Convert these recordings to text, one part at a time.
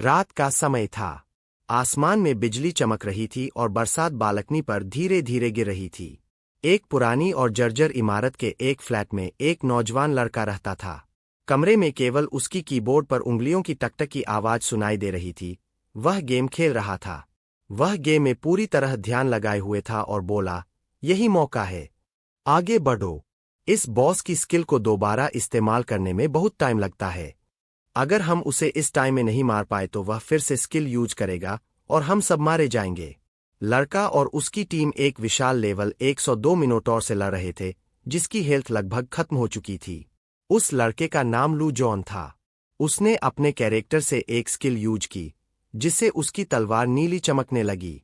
रात का समय था। आसमान में बिजली चमक रही थी और बरसात बालकनी पर धीरे धीरे गिर रही थी। एक पुरानी और जर्जर इमारत के एक फ्लैट में एक नौजवान लड़का रहता था। कमरे में केवल उसकी कीबोर्ड पर उंगलियों की टकटक की आवाज सुनाई दे रही थी। वह गेम खेल रहा था। वह गेम में पूरी तरह ध्यान लगाए हुए था और बोला, यही मौका है, आगे बढ़ो। इस बॉस की स्किल को दोबारा इस्तेमाल करने में बहुत टाइम लगता है। अगर हम उसे इस टाइम में नहीं मार पाए तो वह फिर से स्किल यूज करेगा और हम सब मारे जाएंगे। लड़का और उसकी टीम एक विशाल लेवल 102 मिनोटॉर से लड़ रहे थे, जिसकी हेल्थ लगभग खत्म हो चुकी थी। उस लड़के का नाम लू जॉन था। उसने अपने कैरेक्टर से एक स्किल यूज की, जिससे उसकी तलवार नीली चमकने लगी।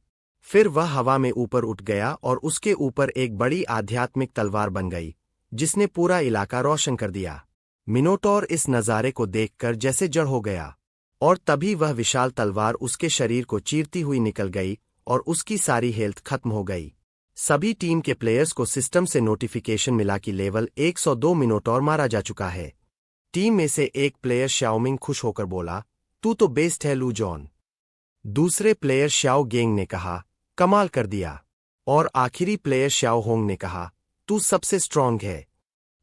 फिर वह हवा में ऊपर उठ गया और उसके ऊपर एक बड़ी आध्यात्मिक तलवार बन गई, जिसने पूरा इलाका रोशन कर दिया। मिनोटॉर इस नज़ारे को देखकर जैसे जड़ हो गया, और तभी वह विशाल तलवार उसके शरीर को चीरती हुई निकल गई और उसकी सारी हेल्थ खत्म हो गई। सभी टीम के प्लेयर्स को सिस्टम से नोटिफिकेशन मिला कि लेवल 102 मिनोटॉर मारा जा चुका है। टीम में से एक प्लेयर श्याओमिंग खुश होकर बोला, तू तो बेस्ट है लू जॉन। दूसरे प्लेयर श्याओ गेंग ने कहा, कमाल कर दिया। और आखिरी प्लेयर श्याओ होंग ने कहा, तू सबसे स्ट्रांग है।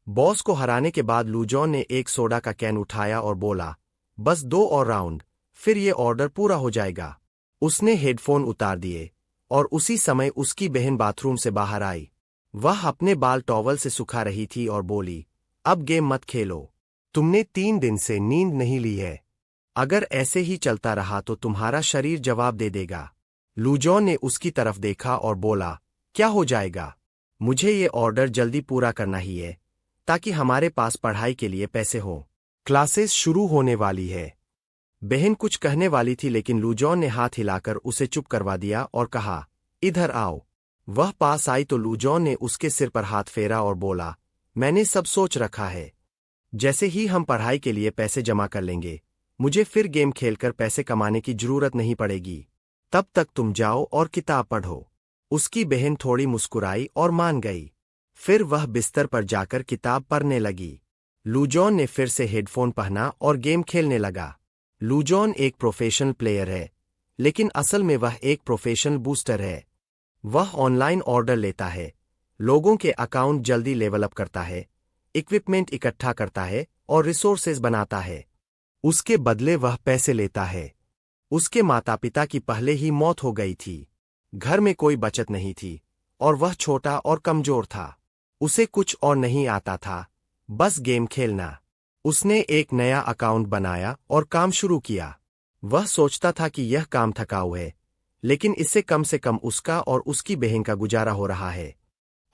बॉस को हराने के बाद लू जॉन ने एक सोडा का कैन उठाया और बोला, बस 2 और राउंड, फिर ये ऑर्डर पूरा हो जाएगा। उसने हेडफोन उतार दिए और उसी समय उसकी बहन बाथरूम से बाहर आई। वह अपने बाल टॉवल से सुखा रही थी और बोली, अब गेम मत खेलो। तुमने 3 दिन से नींद नहीं ली है। अगर ऐसे ही चलता रहा तो तुम्हारा शरीर जवाब दे देगा। लू जॉन ने उसकी तरफ देखा और बोला, क्या हो जाएगा? मुझे ये ऑर्डर जल्दी पूरा करना ही है, ताकि हमारे पास पढ़ाई के लिए पैसे हों। क्लासेस शुरू होने वाली है। बहन कुछ कहने वाली थी लेकिन लू जॉन ने हाथ हिलाकर उसे चुप करवा दिया और कहा, इधर आओ। वह पास आई तो लू जॉन ने उसके सिर पर हाथ फेरा और बोला, मैंने सब सोच रखा है। जैसे ही हम पढ़ाई के लिए पैसे जमा कर लेंगे, मुझे फिर गेम खेलकर पैसे कमाने की जरूरत नहीं पड़ेगी। तब तक तुम जाओ और किताब पढ़ो। उसकी बहन थोड़ी मुस्कुराई और मान गई। फिर वह बिस्तर पर जाकर किताब पढ़ने लगी। लू जॉन ने फिर से हेडफोन पहना और गेम खेलने लगा। लू जॉन एक प्रोफेशनल प्लेयर है, लेकिन असल में वह एक प्रोफेशनल बूस्टर है। वह ऑनलाइन ऑर्डर लेता है, लोगों के अकाउंट जल्दी लेवल अप करता है, इक्विपमेंट इकट्ठा करता है और रिसोर्सेज बनाता है। उसके बदले वह पैसे लेता है। उसके माता पिता की पहले ही मौत हो गई थी। घर में कोई बचत नहीं थी और वह छोटा और कमजोर था। उसे कुछ और नहीं आता था, बस गेम खेलना। उसने एक नया अकाउंट बनाया और काम शुरू किया। वह सोचता था कि यह काम थकाऊ है, लेकिन इससे कम से कम उसका और उसकी बहन का गुजारा हो रहा है।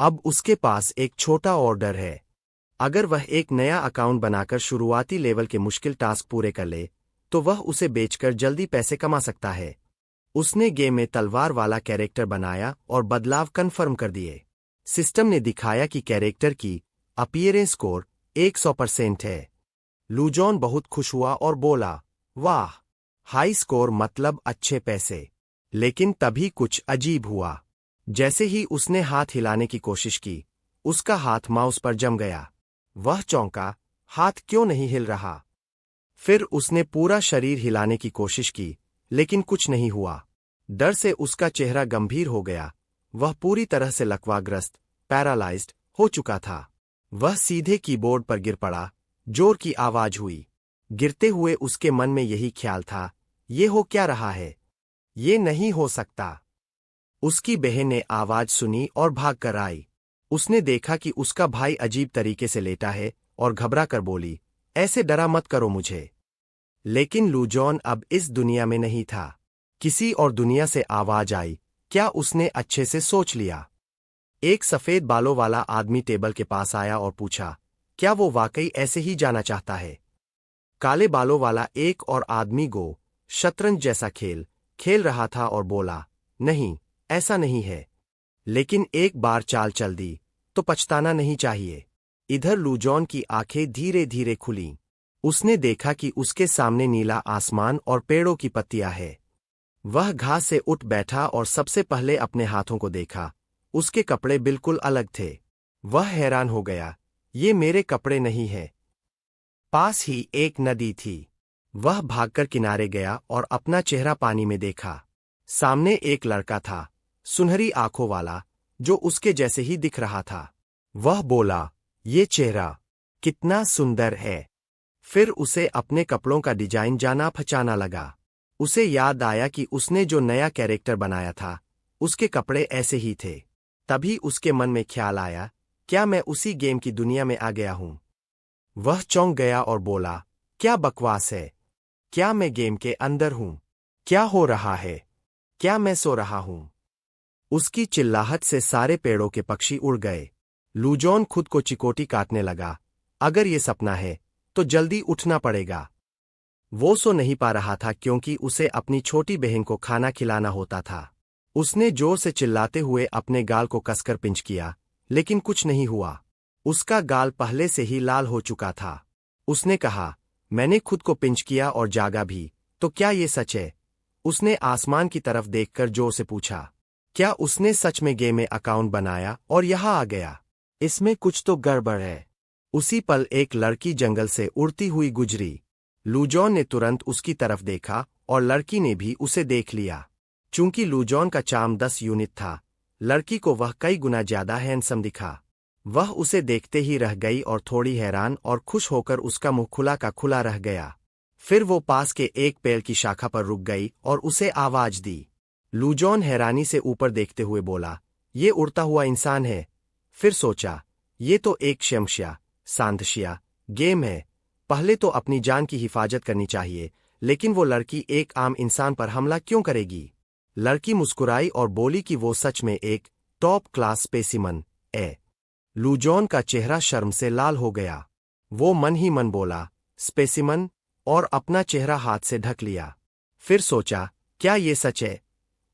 अब उसके पास एक छोटा ऑर्डर है। अगर वह एक नया अकाउंट बनाकर शुरुआती लेवल के मुश्किल टास्क पूरे कर ले, तो वह उसे बेचकर जल्दी पैसे कमा सकता है। उसने गेम में तलवार वाला कैरेक्टर बनाया और बदलाव कन्फर्म कर दिए। सिस्टम ने दिखाया कि कैरेक्टर की अपीयरेंस स्कोर 100% है। लू जॉन बहुत खुश हुआ और बोला, वाह, हाई स्कोर मतलब अच्छे पैसे। लेकिन तभी कुछ अजीब हुआ। जैसे ही उसने हाथ हिलाने की कोशिश की, उसका हाथ माउस पर जम गया। वह चौंका, हाथ क्यों नहीं हिल रहा? फिर उसने पूरा शरीर हिलाने की कोशिश की, लेकिन कुछ नहीं हुआ। डर से उसका चेहरा गंभीर हो गया। वह पूरी तरह से लकवाग्रस्त, पैरालाइज्ड हो चुका था। वह सीधे कीबोर्ड पर गिर पड़ा। जोर की आवाज हुई। गिरते हुए उसके मन में यही ख्याल था, ये हो क्या रहा है? ये नहीं हो सकता। उसकी बहन ने आवाज सुनी और भाग कर आई। उसने देखा कि उसका भाई अजीब तरीके से लेटा है और घबरा कर बोली, ऐसे डरा मत करो मुझे। लेकिन लू जॉन अब इस दुनिया में नहीं था। किसी और दुनिया से आवाज आई। क्या उसने अच्छे से सोच लिया? एक सफेद बालों वाला आदमी टेबल के पास आया और पूछा, क्या वो वाकई ऐसे ही जाना चाहता है? काले बालों वाला एक और आदमी गो शतरंज जैसा खेल खेल रहा था और बोला, नहीं, ऐसा नहीं है। लेकिन एक बार चाल चल दी तो पछताना नहीं चाहिए। इधर लू जॉन की आंखें धीरे धीरे खुलीं। उसने देखा कि उसके सामने नीला आसमान और पेड़ों की पत्तियां है। वह घास से उठ बैठा और सबसे पहले अपने हाथों को देखा। उसके कपड़े बिल्कुल अलग थे। वह हैरान हो गया, ये मेरे कपड़े नहीं हैं। पास ही एक नदी थी। वह भागकर किनारे गया और अपना चेहरा पानी में देखा। सामने एक लड़का था, सुनहरी आंखों वाला, जो उसके जैसे ही दिख रहा था। वह बोला, ये चेहरा कितना सुंदर है। फिर उसे अपने कपड़ों का डिजाइन जाना पहचाना लगा। उसे याद आया कि उसने जो नया कैरेक्टर बनाया था, उसके कपड़े ऐसे ही थे। तभी उसके मन में ख्याल आया, क्या मैं उसी गेम की दुनिया में आ गया हूं? वह चौंक गया और बोला, क्या बकवास है? क्या मैं गेम के अंदर हूं? क्या हो रहा है? क्या मैं सो रहा हूं? उसकी चिल्लाहट से सारे पेड़ों के पक्षी उड़ गए। लूजॉन खुद को चिकोटी काटने लगा। अगर ये सपना है, तो जल्दी उठना पड़ेगा। वो सो नहीं पा रहा था क्योंकि उसे अपनी छोटी बहन को खाना खिलाना होता था। उसने जोर से चिल्लाते हुए अपने गाल को कसकर पिंच किया, लेकिन कुछ नहीं हुआ। उसका गाल पहले से ही लाल हो चुका था। उसने कहा, मैंने खुद को पिंच किया और जागा भी, तो क्या ये सच है? उसने आसमान की तरफ देखकर जोर से पूछा। क्या उसने सच में गेम में अकाउंट बनाया और यहाँ आ गया? इसमें कुछ तो गड़बड़ है। उसी पल एक लड़की जंगल से उड़ती हुई गुजरी। लूजॉन ने तुरंत उसकी तरफ देखा और लड़की ने भी उसे देख लिया। चूंकि लूजॉन का चार्म 10 यूनिट था, लड़की को वह कई गुना ज्यादा हैंडसम दिखा। वह उसे देखते ही रह गई और थोड़ी हैरान और खुश होकर उसका मुंह खुला का खुला रह गया। फिर वो पास के एक पेड़ की शाखा पर रुक गई और उसे आवाज दी। लूजॉन हैरानी से ऊपर देखते हुए बोला, ये उड़ता हुआ इंसान है। फिर सोचा, ये तो एक शमशिया सांदशिया गेम है। पहले तो अपनी जान की हिफाजत करनी चाहिए, लेकिन वो लड़की एक आम इंसान पर हमला क्यों करेगी? लड़की मुस्कुराई और बोली कि वो सच में एक टॉप क्लास स्पेसिमन है। लूजॉन का चेहरा शर्म से लाल हो गया। वो मन ही मन बोला, स्पेसिमन, और अपना चेहरा हाथ से ढक लिया। फिर सोचा, क्या ये सच है?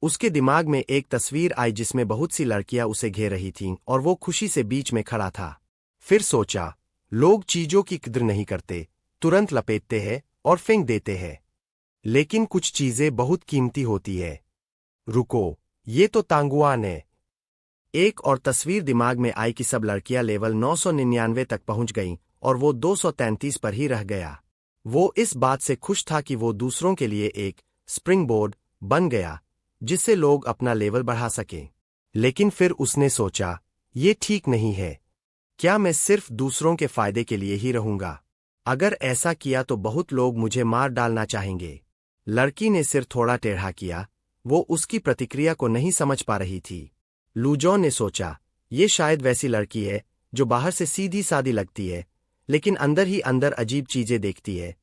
उसके दिमाग में एक तस्वीर आई जिसमें बहुत सी लड़कियां उसे घेर रही थीं और वो खुशी से बीच में खड़ा था। फिर सोचा, लोग चीजों की कद्र नहीं करते, तुरंत लपेटते हैं और फेंक देते हैं। लेकिन कुछ चीजें बहुत कीमती होती है। रुको, ये तो तांगुआन है। एक और तस्वीर दिमाग में आई कि सब लड़कियां लेवल 999 तक पहुंच गईं और वो 233 पर ही रह गया। वो इस बात से खुश था कि वो दूसरों के लिए एक स्प्रिंग बोर्ड बन गया, जिससे लोग अपना लेवल बढ़ा सकें। लेकिन फिर उसने सोचा, ये ठीक नहीं है। क्या मैं सिर्फ दूसरों के फायदे के लिए ही रहूंगा? अगर ऐसा किया तो बहुत लोग मुझे मार डालना चाहेंगे। लड़की ने सिर थोड़ा टेढ़ा किया। वो उसकी प्रतिक्रिया को नहीं समझ पा रही थी। लूजॉन ने सोचा, ये शायद वैसी लड़की है जो बाहर से सीधी सादी लगती है, लेकिन अंदर ही अंदर अजीब चीजें देखती है।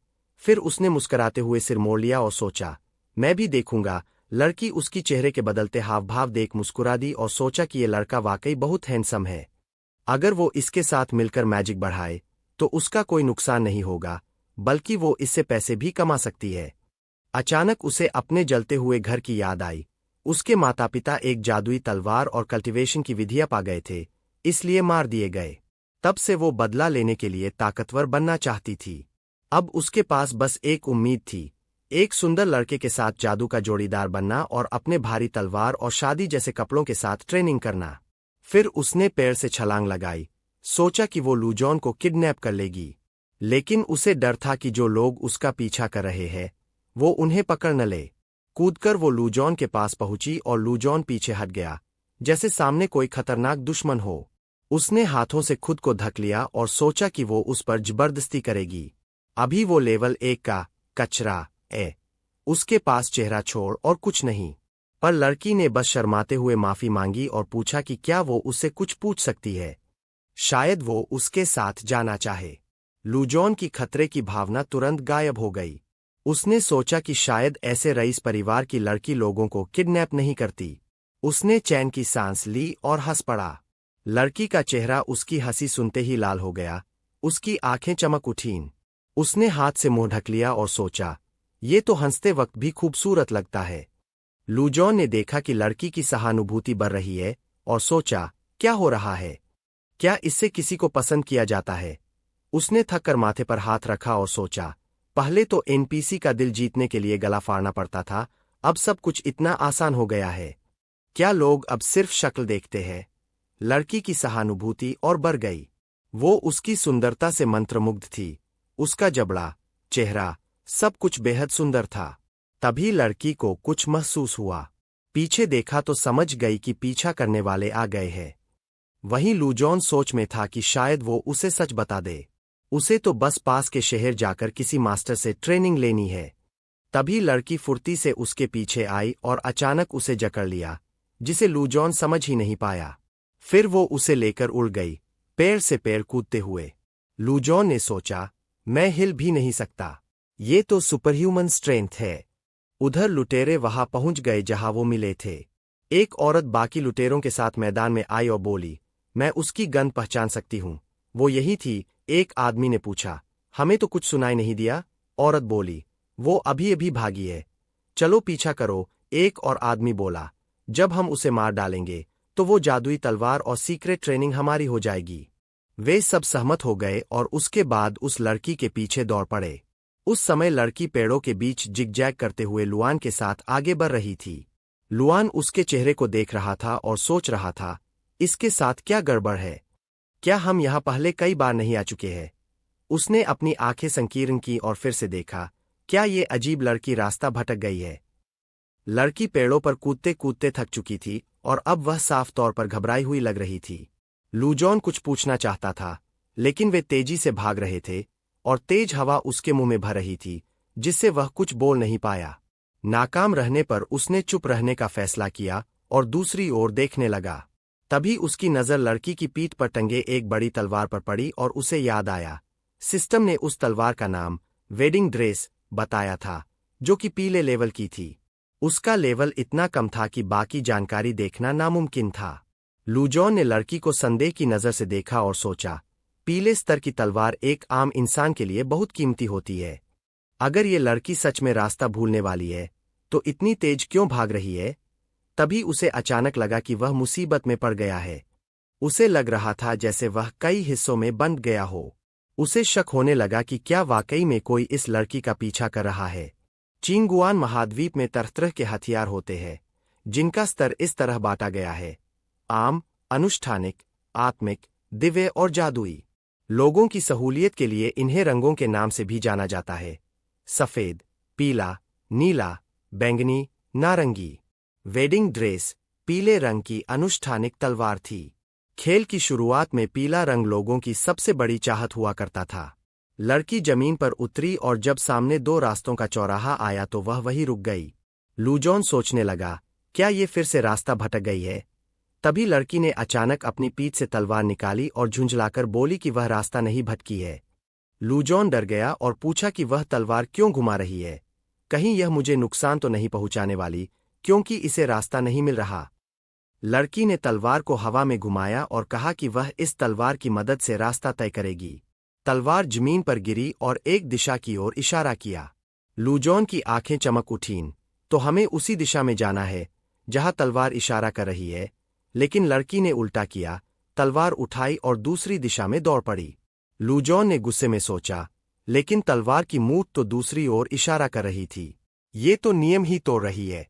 फिर उसने मुस्कुराते हुए सिर मोड़ लिया और सोचा, मैं भी देखूंगा। लड़की उसकी चेहरे के बदलते हाव भाव देख मुस्कुरा दी और सोचा कि ये लड़का वाकई बहुत हैंडसम है। अगर वो इसके साथ मिलकर मैजिक बढ़ाए, तो उसका कोई नुकसान नहीं होगा, बल्कि वो इससे पैसे भी कमा सकती है। अचानक उसे अपने जलते हुए घर की याद आई। उसके माता पिता एक जादुई तलवार और कल्टीवेशन की विधियां पा गए थे, इसलिए मार दिए गए। तब से वो बदला लेने के लिए ताकतवर बनना चाहती थी। अब उसके पास बस एक उम्मीद थी, एक सुंदर लड़के के साथ जादू का जोड़ीदार बनना और अपने भारी तलवार और शादी जैसे कपड़ों के साथ ट्रेनिंग करना। फिर उसने पेड़ से छलांग लगाई। सोचा कि वो लूजॉन को किडनैप कर लेगी, लेकिन उसे डर था कि जो लोग उसका पीछा कर रहे हैं, वो उन्हें पकड़ न ले। कूदकर वो लूजॉन के पास पहुंची और लूजॉन पीछे हट गया, जैसे सामने कोई खतरनाक दुश्मन हो। उसने हाथों से खुद को ढक लिया और सोचा कि वो उस पर जबरदस्ती करेगी। अभी वो लेवल 1 का कचरा है। उसके पास चेहरा छोड़ और कुछ नहीं। पर लड़की ने बस शर्माते हुए माफी मांगी और पूछा कि क्या वो उससे कुछ पूछ सकती है। शायद वो उसके साथ जाना चाहे। लूजॉन की खतरे की भावना तुरंत गायब हो गई। उसने सोचा कि शायद ऐसे रईस परिवार की लड़की लोगों को किडनैप नहीं करती। उसने चैन की सांस ली और हंस पड़ा। लड़की का चेहरा उसकी हंसी सुनते ही लाल हो गया। उसकी आंखें चमक उठीं। उसने हाथ से मुंह ढक लिया और सोचा, ये तो हंसते वक्त भी खूबसूरत लगता है। लूजॉन ने देखा कि लड़की की सहानुभूति बढ़ रही है और सोचा, क्या हो रहा है? क्या इससे किसी को पसंद किया जाता है? उसने थककर माथे पर हाथ रखा और सोचा, पहले तो एनपीसी का दिल जीतने के लिए गला फाड़ना पड़ता था, अब सब कुछ इतना आसान हो गया है। क्या लोग अब सिर्फ शक्ल देखते हैं? लड़की की सहानुभूति और बढ़ गई। वो उसकी सुंदरता से मंत्रमुग्ध थी। उसका जबड़ा, चेहरा, सब कुछ बेहद सुंदर था। तभी लड़की को कुछ महसूस हुआ। पीछे देखा तो समझ गई कि पीछा करने वाले आ गए हैं। वहीं लूजॉन सोच में था कि शायद वो उसे सच बता दे। उसे तो बस पास के शहर जाकर किसी मास्टर से ट्रेनिंग लेनी है। तभी लड़की फुर्ती से उसके पीछे आई और अचानक उसे जकड़ लिया, जिसे लूजॉन समझ ही नहीं पाया। फिर वो उसे लेकर उड़ गई, पैर से पैर कूदते हुए। लूजॉन ने सोचा, मैं हिल भी नहीं सकता। ये तो सुपरह्यूमन स्ट्रेंथ है। उधर लुटेरे वहां पहुंच गए जहां वो मिले थे। एक औरत बाकी लुटेरों के साथ मैदान में आई और बोली, मैं उसकी गंध पहचान सकती हूं। वो यही थी? एक आदमी ने पूछा। हमें तो कुछ सुनाई नहीं दिया, औरत बोली। वो अभी अभी भागी है। चलो पीछा करो, एक और आदमी बोला। जब हम उसे मार डालेंगे तो वो जादुई तलवार और सीक्रेट ट्रेनिंग हमारी हो जाएगी। वे सब सहमत हो गए और उसके बाद उस लड़की के पीछे दौड़ पड़े। उस समय लड़की पेड़ों के बीच जिगजैग करते हुए लुआन के साथ आगे बढ़ रही थी। लुआन उसके चेहरे को देख रहा था और सोच रहा था, इसके साथ क्या गड़बड़ है? क्या हम यहां पहले कई बार नहीं आ चुके हैं? उसने अपनी आंखें संकीर्ण की और फिर से देखा, क्या ये अजीब लड़की रास्ता भटक गई है? लड़की पेड़ों पर कूदते कूदते थक चुकी थी और अब वह साफ तौर पर घबराई हुई लग रही थी। लूजॉन कुछ पूछना चाहता था, लेकिन वे तेजी से भाग रहे थे और तेज हवा उसके मुंह में भर रही थी, जिससे वह कुछ बोल नहीं पाया। नाकाम रहने पर उसने चुप रहने का फैसला किया और दूसरी ओर देखने लगा। तभी उसकी नजर लड़की की पीठ पर टंगे एक बड़ी तलवार पर पड़ी और उसे याद आया। सिस्टम ने उस तलवार का नाम वेडिंग ड्रेस बताया था, जो कि पीले लेवल की थी। उसका लेवल इतना कम था कि बाकी जानकारी देखना नामुमकिन था। लूजॉन ने लड़की को संदेह की नजर से देखा और सोचा, पीले स्तर की तलवार एक आम इंसान के लिए बहुत कीमती होती है। अगर ये लड़की सच में रास्ता भूलने वाली है, तो इतनी तेज क्यों भाग रही है? तभी उसे अचानक लगा कि वह मुसीबत में पड़ गया है। उसे लग रहा था जैसे वह कई हिस्सों में बंट गया हो। उसे शक होने लगा कि क्या वाकई में कोई इस लड़की का पीछा कर रहा है। चिंगुआन महाद्वीप में तरह तरह के हथियार होते हैं, जिनका स्तर इस तरह बांटा गया है: आम, अनुष्ठानिक, आत्मिक, दिव्य और जादुई। लोगों की सहूलियत के लिए इन्हें रंगों के नाम से भी जाना जाता है: सफेद, पीला, नीला, बैंगनी, नारंगी। वेडिंग ड्रेस पीले रंग की अनुष्ठानिक तलवार थी। खेल की शुरुआत में पीला रंग लोगों की सबसे बड़ी चाहत हुआ करता था। लड़की जमीन पर उतरी और जब सामने दो रास्तों का चौराहा आया तो वह वहीं रुक गई। लूजॉन सोचने लगा, क्या ये फिर से रास्ता भटक गई है? तभी लड़की ने अचानक अपनी पीठ से तलवार निकाली और झुंझलाकर बोली कि वह रास्ता नहीं भटकी है। लूजॉन डर गया और पूछा कि वह तलवार क्यों घुमा रही है? कहीं यह मुझे नुकसान तो नहीं पहुंचाने वाली, क्योंकि इसे रास्ता नहीं मिल रहा। लड़की ने तलवार को हवा में घुमाया और कहा कि वह इस तलवार की मदद से रास्ता तय करेगी। तलवार जमीन पर गिरी और एक दिशा की ओर इशारा किया। लूजॉन की आंखें चमक उठीं, तो हमें उसी दिशा में जाना है जहां तलवार इशारा कर रही है। लेकिन लड़की ने उल्टा किया, तलवार उठाई और दूसरी दिशा में दौड़ पड़ी। लूजॉन ने गुस्से में सोचा, लेकिन तलवार की मूठ तो दूसरी ओर इशारा कर रही थी। ये तो नियम ही तोड़ रही है।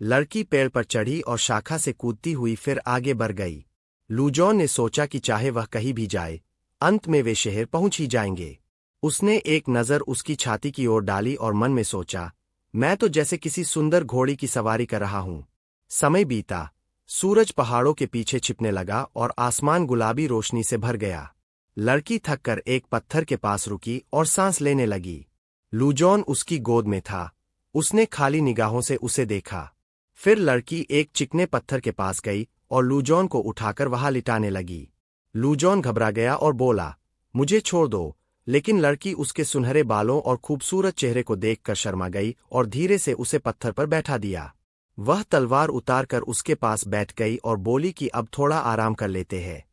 लड़की पेड़ पर चढ़ी और शाखा से कूदती हुई फिर आगे बढ़ गई। लूजॉन ने सोचा कि चाहे वह कहीं भी जाए, अंत में वे शहर पहुंच ही जाएंगे। उसने एक नज़र उसकी छाती की ओर डाली और मन में सोचा, मैं तो जैसे किसी सुंदर घोड़ी की सवारी कर रहा हूं। समय बीता, सूरज पहाड़ों के पीछे छिपने लगा और आसमान गुलाबी रोशनी से भर गया। लड़की थककर एक पत्थर के पास रुकी और सांस लेने लगी। लूजॉन उसकी गोद में था। उसने खाली निगाहों से उसे देखा। फिर लड़की एक चिकने पत्थर के पास गई और लूजॉन को उठाकर वहां लिटाने लगी। लूजॉन घबरा गया और बोला, मुझे छोड़ दो, लेकिन लड़की उसके सुनहरे बालों और खूबसूरत चेहरे को देखकर शर्मा गई और धीरे से उसे पत्थर पर बैठा दिया। वह तलवार उतारकर उसके पास बैठ गई और बोली कि अब थोड़ा आराम कर लेते हैं।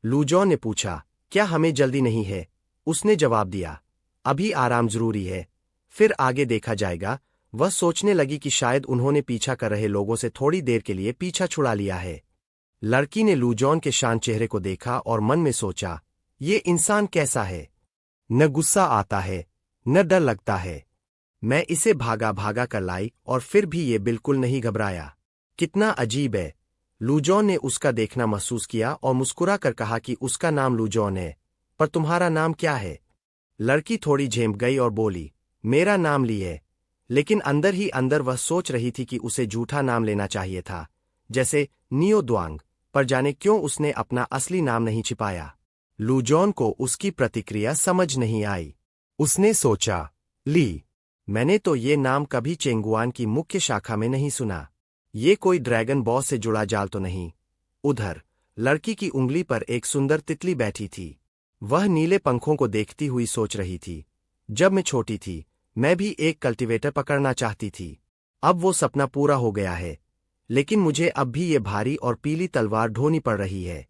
लूजॉन ने पूछा, क्या हमें जल्दी नहीं है? उसने जवाब दिया, अभी आराम जरूरी है, फिर आगे देखा जाएगा। वह सोचने लगी कि शायद उन्होंने पीछा कर रहे लोगों से थोड़ी देर के लिए पीछा छुड़ा लिया है। लड़की ने लूजॉन के शांत चेहरे को देखा और मन में सोचा, ये इंसान कैसा है? न गुस्सा आता है, न डर लगता है। मैं इसे भागा भागा कर लाई और फिर भी ये बिल्कुल नहीं घबराया। कितना अजीब है। लूजॉन ने उसका देखना महसूस किया और मुस्कुरा कर कहा कि उसका नाम लूजॉन है, पर तुम्हारा नाम क्या है? लड़की थोड़ी झेंप गई और बोली, मेरा नाम लिए, लेकिन अंदर ही अंदर वह सोच रही थी कि उसे झूठा नाम लेना चाहिए था, जैसे नियो द्वांग, पर जाने क्यों उसने अपना असली नाम नहीं छिपाया। लूजॉन को उसकी प्रतिक्रिया समझ नहीं आई। उसने सोचा, ली, मैंने तो ये नाम कभी चेंगुआन की मुख्य शाखा में नहीं सुना। ये कोई ड्रैगन बॉस से जुड़ा जाल तो नहीं। उधर लड़की की उंगली पर एक सुंदर तितली बैठी थी। वह नीले पंखों को देखती हुई सोच रही थी, जब मैं छोटी थी मैं भी एक कल्टीवेटर पकड़ना चाहती थी। अब वो सपना पूरा हो गया है, लेकिन मुझे अब भी ये भारी और पीली तलवार ढोनी पड़ रही है।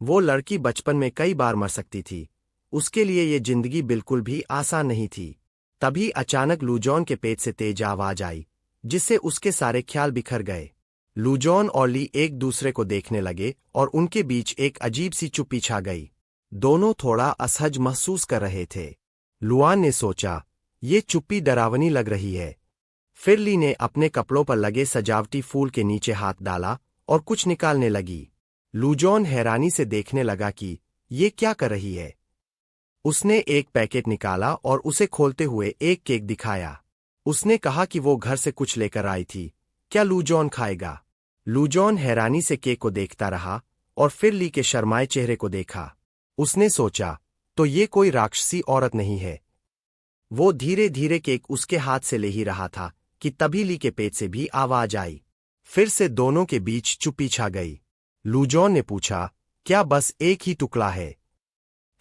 वो लड़की बचपन में कई बार मर सकती थी, उसके लिए ये जिंदगी बिल्कुल भी आसान नहीं थी। तभी अचानक लूजॉन के पेट से तेज आवाज आई, जिससे उसके सारे ख्याल बिखर गए। लूजॉन और ली एक दूसरे को देखने लगे और उनके बीच एक अजीब सी चुप्पी छा गई। दोनों थोड़ा असहज महसूस कर रहे थे। लुआन ने सोचा, ये चुप्पी डरावनी लग रही है। फिर ली ने अपने कपड़ों पर लगे सजावटी फूल के नीचे हाथ डाला और कुछ निकालने लगी। लूजॉन हैरानी से देखने लगा कि ये क्या कर रही है। उसने एक पैकेट निकाला और उसे खोलते हुए एक केक दिखाया। उसने कहा कि वो घर से कुछ लेकर आई थी, क्या लूजॉन खाएगा? लूजॉन हैरानी से केक को देखता रहा और फिर ली के शर्माए चेहरे को देखा। उसने सोचा, तो ये कोई राक्षसी औरत नहीं है। वो धीरे धीरे केक उसके हाथ से ले ही रहा था कि तभी ली के पेट से भी आवाज आई। फिर से दोनों के बीच चुप्पी छा गई। लूजॉन ने पूछा, क्या बस एक ही टुकड़ा है?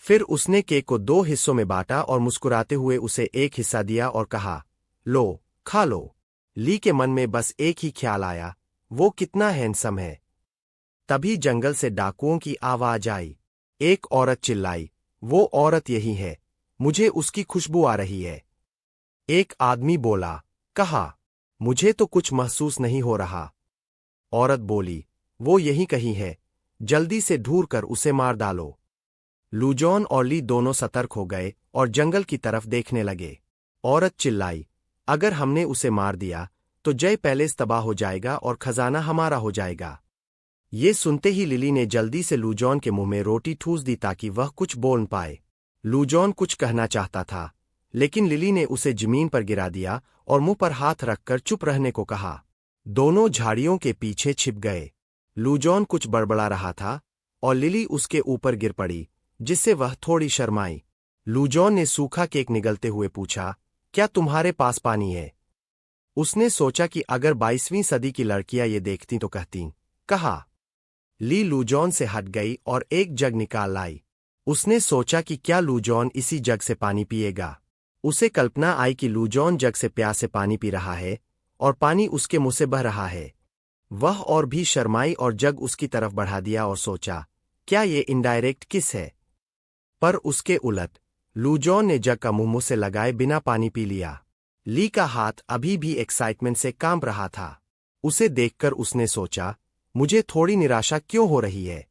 फिर उसने केक को 2 हिस्सों में बांटा और मुस्कुराते हुए उसे एक हिस्सा दिया और कहा, लो, खा लो। ली के मन में बस एक ही ख्याल आया, वो कितना हैंडसम है। तभी जंगल से डाकुओं की आवाज आई। एक औरत चिल्लाई, वो औरत यही है, मुझे उसकी खुशबू आ रही है। एक आदमी बोला, कहा, मुझे तो कुछ महसूस नहीं हो रहा। औरत बोली, वो यही कहीं है, जल्दी से ढूंढ कर उसे मार डालो। लूजॉन और ली दोनों सतर्क हो गए और जंगल की तरफ देखने लगे। औरत चिल्लाई, अगर हमने उसे मार दिया तो जय पैलेस तबाह हो जाएगा और खजाना हमारा हो जाएगा। ये सुनते ही लिली ने जल्दी से लूजॉन के मुंह में रोटी ठूस दी ताकि वह कुछ बोल न पाए। लूजॉन कुछ कहना चाहता था, लेकिन लिली ने उसे जमीन पर गिरा दिया और मुंह पर हाथ रखकर चुप रहने को कहा। दोनों झाड़ियों के पीछे छिप गए। लूजॉन कुछ बड़बड़ा रहा था और लिली उसके ऊपर गिर पड़ी, जिससे वह थोड़ी शर्माई। लूजॉन ने सूखा केक निगलते हुए पूछा, क्या तुम्हारे पास पानी है? उसने सोचा कि अगर 22वीं सदी की लड़कियां ये देखती तो कहती। कहा। ली लूजॉन से हट गई और एक जग निकाल लाई। उसने सोचा कि क्या लूजॉन इसी जग से पानी पिएगा। उसे कल्पना आई कि लूजॉन जग से प्यास से पानी पी रहा है और पानी उसके मुंह से बह रहा है। वह और भी शर्माई और जग उसकी तरफ बढ़ा दिया और सोचा, क्या ये इनडायरेक्ट किस है? पर उसके उलट लूजॉन ने जग का मुंह से लगाए बिना पानी पी लिया। ली का हाथ अभी भी एक्साइटमेंट से कांप रहा था। उसे देखकर उसने सोचा, मुझे थोड़ी निराशा क्यों हो रही है।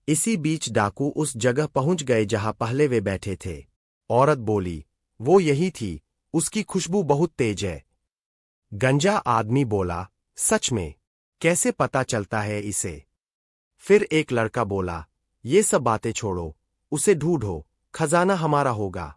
इसी बीच डाकू उस जगह पहुंच गए जहां पहले वे बैठे थे। औरत बोली, वो यही थी, उसकी खुशबू बहुत तेज है। गंजा आदमी बोला, सच में? कैसे पता चलता है इसे? फिर एक लड़का बोला, ये सब बातें छोड़ो, उसे ढूंढो, खजाना हमारा होगा।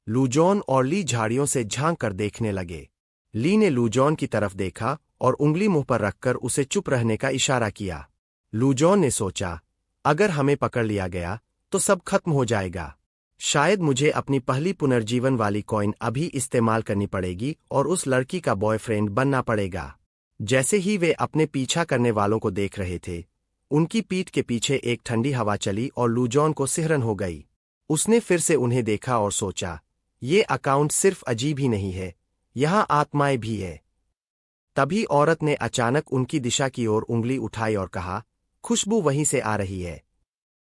लूजॉन और ली झाड़ियों से झांक कर देखने लगे। ली ने लूजॉन की तरफ देखा और उंगली मुंह पर रखकर उसे चुप रहने का इशारा किया। लूजॉन ने सोचा, अगर हमें पकड़ लिया गया तो सब खत्म हो जाएगा। शायद मुझे अपनी पहली पुनर्जीवन वाली कॉइन अभी इस्तेमाल करनी पड़ेगी और उस लड़की का बॉयफ्रेंड बनना पड़ेगा। जैसे ही वे अपने पीछा करने वालों को देख रहे थे, उनकी पीठ के पीछे एक ठंडी हवा चली और लूजॉन को सिहरन हो गई। उसने फिर से उन्हें देखा और सोचा, ये अकाउंट सिर्फ अजीब ही नहीं है, यहां आत्माएं भी है। तभी औरत ने अचानक उनकी दिशा की ओर उंगली उठाई और कहा, खुशबू वहीं से आ रही है।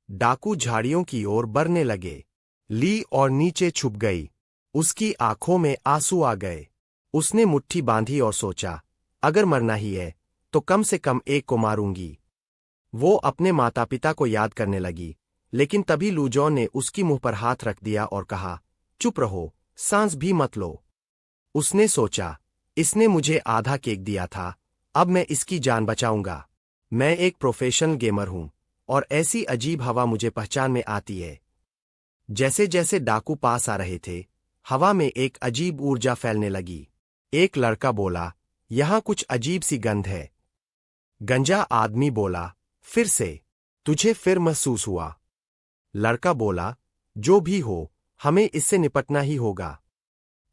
डाकू झाड़ियों की ओर बढ़ने लगे। ली और नीचे छुप गई। उसकी आंखों में आंसू आ गए। उसने मुट्ठी बांधी और सोचा, अगर मरना ही है तो कम से कम एक को मारूंगी। वो अपने माता पिता को याद करने लगी, लेकिन तभी लूजॉन ने उसकी मुंह पर हाथ रख दिया और कहा, चुप रहो, सांस भी मत लो। उसने सोचा, इसने मुझे आधा केक दिया था, अब मैं इसकी जान बचाऊंगा। मैं एक प्रोफेशनल गेमर हूं और ऐसी अजीब हवा मुझे पहचान में आती है। जैसे जैसे डाकू पास आ रहे थे, हवा में एक अजीब ऊर्जा फैलने लगी। एक लड़का बोला, यहाँ कुछ अजीब सी गंध है। गंजा आदमी बोला, फिर से? तुझे फिर महसूस हुआ? लड़का बोला, जो भी हो, हमें इससे निपटना ही होगा।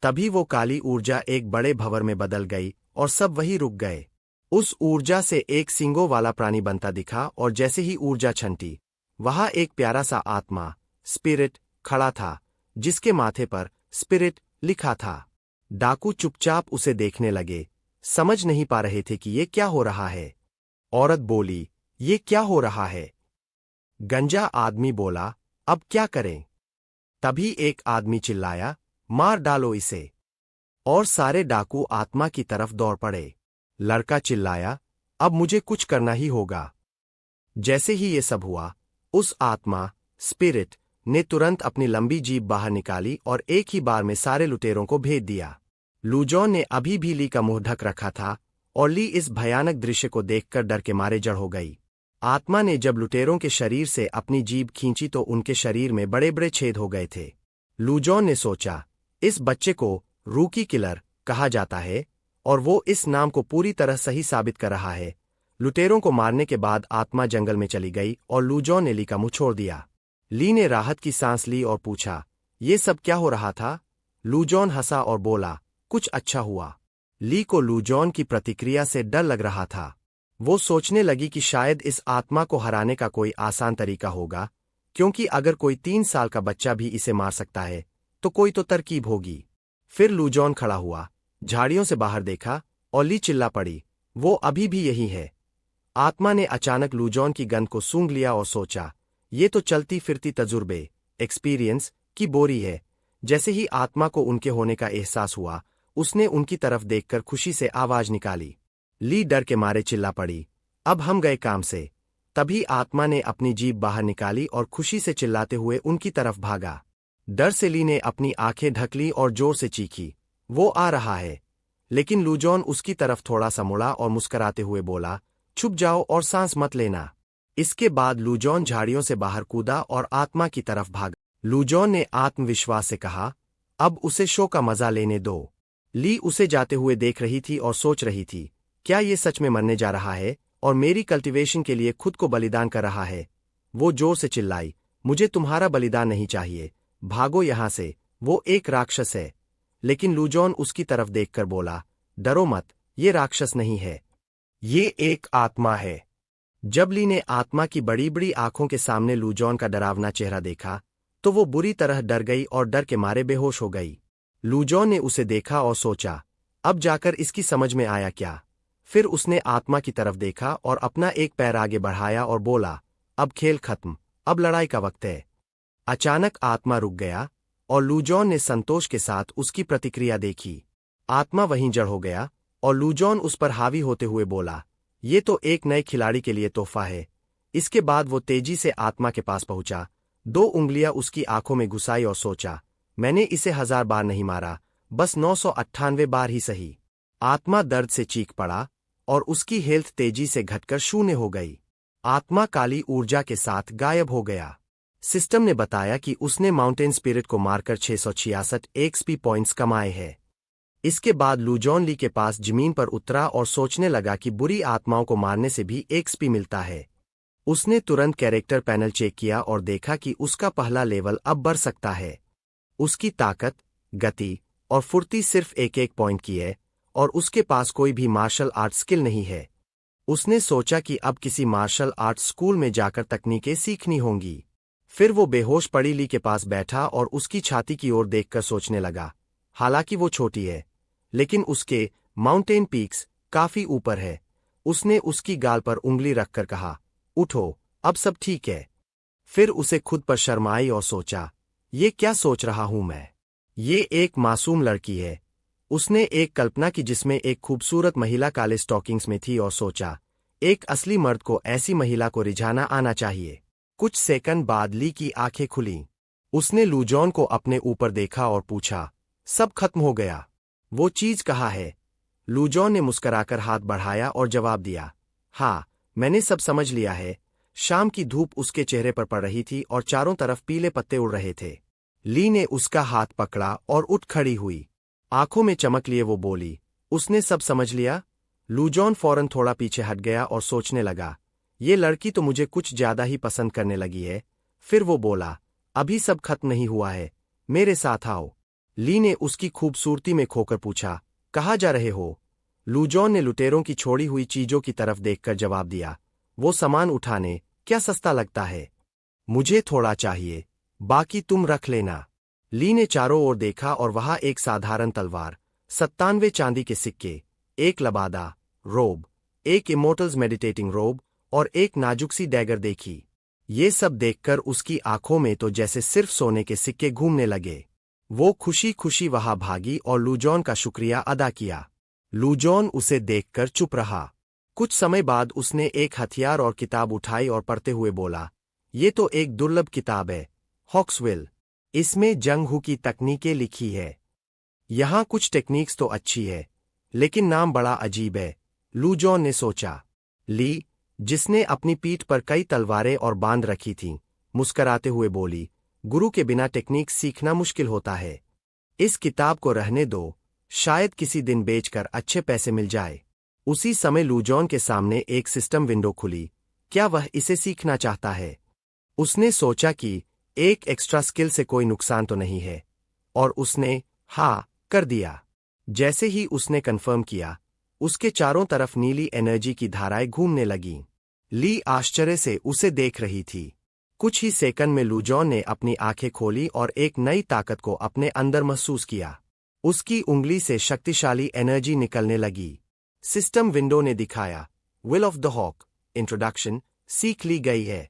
तभी वो काली ऊर्जा एक बड़े भंवर में बदल गई और सब वहीं रुक गए। उस ऊर्जा से एक सींगों वाला प्राणी बनता दिखा और जैसे ही ऊर्जा छंटी, वहां एक प्यारा सा आत्मा, स्पिरिट, खड़ा था, जिसके माथे पर स्पिरिट लिखा था। डाकू चुपचाप उसे देखने लगे, समझ नहीं पा रहे थे कि ये क्या हो रहा है। औरत बोली, ये क्या हो रहा है? गंजा आदमी बोला, अब क्या करें? तभी एक आदमी चिल्लाया, मार डालो इसे। और सारे डाकू आत्मा की तरफ दौड़ पड़े। लड़का चिल्लाया, अब मुझे कुछ करना ही होगा। जैसे ही ये सब हुआ, उस आत्मा, स्पिरिट, ने तुरंत अपनी लंबी जीभ बाहर निकाली और एक ही बार में सारे लुटेरों को भेद दिया। लूजॉन ने अभी भी ली का मुंह ढक रखा था और ली इस भयानक दृश्य को देखकर डर के मारे जड़ हो गई। आत्मा ने जब लुटेरों के शरीर से अपनी जीभ खींची तो उनके शरीर में बड़े बड़े छेद हो गए थे। लूजॉन ने सोचा, इस बच्चे को रूकी किलर कहा जाता है और वो इस नाम को पूरी तरह सही साबित कर रहा है। लुटेरों को मारने के बाद आत्मा जंगल में चली गई और लूजॉन ने ली का मुंह छोड़ दिया। ली ने राहत की सांस ली और पूछा, ये सब क्या हो रहा था? लूजॉन हंसा और बोला, कुछ अच्छा हुआ। ली को लूजॉन की प्रतिक्रिया से डर लग रहा था। वो सोचने लगी कि शायद इस आत्मा को हराने का कोई आसान तरीका होगा, क्योंकि अगर कोई 3 साल का बच्चा भी इसे मार सकता है तो कोई तो तरकीब होगी। फिर लूजॉन खड़ा हुआ, झाड़ियों से बाहर देखा और ली चिल्ला पड़ी, वो अभी भी यही है। आत्मा ने अचानक लूजॉन की गंध को सूंघ लिया और सोचा, ये तो चलती फिरती तजुर्बे, एक्सपीरियंस की बोरी है। जैसे ही आत्मा को उनके होने का एहसास हुआ, उसने उनकी तरफ देखकर खुशी से आवाज निकाली। ली डर के मारे चिल्ला पड़ी, अब हम गए काम से। तभी आत्मा ने अपनी जीभ बाहर निकाली और खुशी से चिल्लाते हुए उनकी तरफ भागा। डर से ली ने अपनी आंखें ढक ली और जोर से चीखी, वो आ रहा है। लेकिन लूजॉन उसकी तरफ थोड़ा सा मुड़ा और मुस्कराते हुए बोला, छुप जाओ और सांस मत लेना। इसके बाद लूजॉन झाड़ियों से बाहर कूदा और आत्मा की तरफ भागा। लूजॉन ने आत्मविश्वास से कहा, अब उसे शो का मजा लेने दो। ली उसे जाते हुए देख रही थी और सोच रही थी, क्या ये सच में मरने जा रहा है और मेरी कल्टीवेशन के लिए खुद को बलिदान कर रहा है? वो जोर से चिल्लाई, मुझे तुम्हारा बलिदान नहीं चाहिए, भागो यहां से, वो एक राक्षस है। लेकिन लूजॉन उसकी तरफ देखकर बोला, डरो मत, ये राक्षस नहीं है, ये एक आत्मा है। जब ली ने आत्मा की बड़ी बड़ी आंखों के सामने लूजॉन का डरावना चेहरा देखा, तो वो बुरी तरह डर गई और डर के मारे बेहोश हो गई। लूजॉन ने उसे देखा और सोचा, अब जाकर इसकी समझ में आया क्या। फिर उसने आत्मा की तरफ देखा और अपना एक पैर आगे बढ़ाया और बोला, अब खेल खत्म, अब लड़ाई का वक्त है। अचानक आत्मा रुक गया और लूजॉन ने संतोष के साथ उसकी प्रतिक्रिया देखी। आत्मा वहीं जड़ हो गया और लूजॉन उस पर हावी होते हुए बोला, ये तो एक नए खिलाड़ी के लिए तोहफा है। इसके बाद वो तेजी से आत्मा के पास पहुंचा, 2 उंगलियां उसकी आंखों में घुसाई और सोचा, मैंने इसे 1000 बार नहीं मारा, बस 998 बार ही सही। आत्मा दर्द से चीख पड़ा और उसकी हेल्थ तेजी से घटकर शून्य हो गई। आत्मा काली ऊर्जा के साथ गायब हो गया। सिस्टम ने बताया कि उसने माउंटेन स्पिरिट को मारकर 666 एक्सपी पॉइंट्स कमाए हैं। इसके बाद लूजॉन ली के पास जमीन पर उतरा और सोचने लगा कि बुरी आत्माओं को मारने से भी एक्सपी मिलता है। उसने तुरंत कैरेक्टर पैनल चेक किया और देखा कि उसका पहला लेवल अब बढ़ सकता है। उसकी ताकत, गति और फुर्ती सिर्फ एक पॉइंट की है और उसके पास कोई भी मार्शल आर्ट स्किल नहीं है। उसने सोचा कि अब किसी मार्शल आर्ट स्कूल में जाकर तकनीकें सीखनी होंगी। फिर वो बेहोश पड़ी ली के पास बैठा और उसकी छाती की ओर देखकर सोचने लगा, हालांकि वो छोटी है, लेकिन उसके माउंटेन पीक्स काफी ऊपर है। उसने उसकी गाल पर उंगली रखकर कहा, उठो, अब सब ठीक है। फिर उसे खुद पर शर्म आई और सोचा, ये क्या सोच रहा हूं मैं? ये एक मासूम लड़की है। उसने एक कल्पना की जिसमें एक खूबसूरत महिला काले स्टॉकिंग्स में थी और सोचा, एक असली मर्द को ऐसी महिला को रिझाना आना चाहिए। कुछ सेकंड बाद ली की आंखें खुलीं। उसने लूजॉन को अपने ऊपर देखा और पूछा, सब खत्म हो गया? वो चीज कहाँ है? लूजॉन ने मुस्कराकर हाथ बढ़ाया और जवाब दिया, हाँ, मैंने सब समझ लिया है। शाम की धूप उसके चेहरे पर पड़ रही थी और चारों तरफ पीले पत्ते उड़ रहे थे। ली ने उसका हाथ पकड़ा और उठ खड़ी हुई। आंखों में चमक लिए वो बोली, उसने सब समझ लिया? लूजॉन फौरन थोड़ा पीछे हट गया और सोचने लगा, ये लड़की तो मुझे कुछ ज्यादा ही पसंद करने लगी है। फिर वो बोला, अभी सब खत्म नहीं हुआ है, मेरे साथ आओ। ली ने उसकी खूबसूरती में खोकर पूछा, कहाँ जा रहे हो? लूजॉन ने लुटेरों की छोड़ी हुई चीजों की तरफ देखकर जवाब दिया, वो सामान उठाने, क्या सस्ता लगता है? मुझे थोड़ा चाहिए, बाकी तुम रख लेना। ली ने चारों ओर देखा और वहां एक साधारण तलवार, 97 चांदी के सिक्के, एक लबादा रोब, एक इमोर्टल्स मेडिटेटिंग रोब और एक नाजुक सी डैगर देखी। ये सब देखकर उसकी आंखों में तो जैसे सिर्फ सोने के सिक्के घूमने लगे। वो खुशी खुशी वहां भागी और लूजॉन का शुक्रिया अदा किया। लूजॉन उसे देखकर चुप रहा। कुछ समय बाद उसने एक हथियार और किताब उठाई और पढ़ते हुए बोला, ये तो एक दुर्लभ किताब है, हॉक्सविल। इसमें जंग हू की तकनीकें लिखी है। यहाँ कुछ टेक्निक्स तो अच्छी है, लेकिन नाम बड़ा अजीब है, लूजॉन ने सोचा। ली, जिसने अपनी पीठ पर कई तलवारें और बांध रखी थीं, मुस्कराते हुए बोली, गुरु के बिना टेक्निक सीखना मुश्किल होता है। इस किताब को रहने दो, शायद किसी दिन बेचकर अच्छे पैसे मिल जाए। उसी समय लूजॉन के सामने एक सिस्टम विंडो खुली। क्या वह इसे सीखना चाहता है? उसने सोचा कि एक एक्स्ट्रा स्किल से कोई नुकसान तो नहीं है, और उसने हाँ कर दिया। जैसे ही उसने कंफर्म किया, उसके चारों तरफ नीली एनर्जी की धाराएं घूमने लगीं। ली आश्चर्य से उसे देख रही थी। कुछ ही सेकंड में लूजॉन ने अपनी आंखें खोली और एक नई ताकत को अपने अंदर महसूस किया। उसकी उंगली से शक्तिशाली एनर्जी निकलने लगी। सिस्टम विंडो ने दिखाया, will of the hawk, introduction, सीख ली गई है।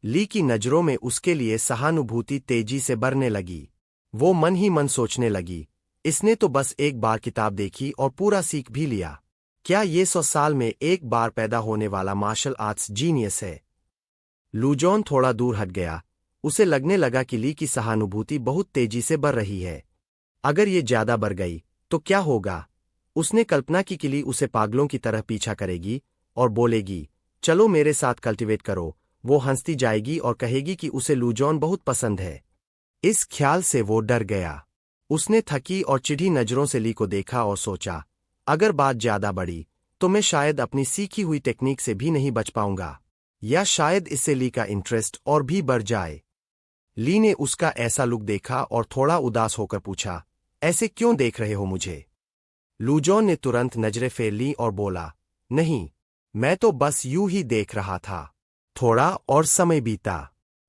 ली की नजरों में उसके लिए सहानुभूति तेजी से बढ़ने लगी। वो मन ही मन सोचने लगी, इसने तो बस एक बार किताब देखी और पूरा सीख भी लिया। क्या ये 100 साल में एक बार पैदा होने वाला मार्शल आर्ट्स जीनियस है? लूजॉन थोड़ा दूर हट गया। उसे लगने लगा कि ली की सहानुभूति बहुत तेजी से बढ़ रही है। अगर ये ज्यादा बढ़ गई तो क्या होगा? उसने कल्पना की कि ली उसे पागलों की तरह पीछा करेगी और बोलेगी, चलो मेरे साथ कल्टिवेट करो। वो हंसती जाएगी और कहेगी कि उसे लूजॉन बहुत पसंद है। इस ख्याल से वो डर गया। उसने थकी और चिढ़ी नजरों से ली को देखा और सोचा, अगर बात ज्यादा बढ़ी तो मैं शायद अपनी सीखी हुई टेक्निक से भी नहीं बच पाऊंगा, या शायद इससे ली का इंटरेस्ट और भी बढ़ जाए। ली ने उसका ऐसा लुक देखा और थोड़ा उदास होकर पूछा, ऐसे क्यों देख रहे हो मुझे? लूजॉन ने तुरंत नजरें फेर ली और बोला, नहीं, मैं तो बस यूं ही देख रहा था। थोड़ा और समय बीता।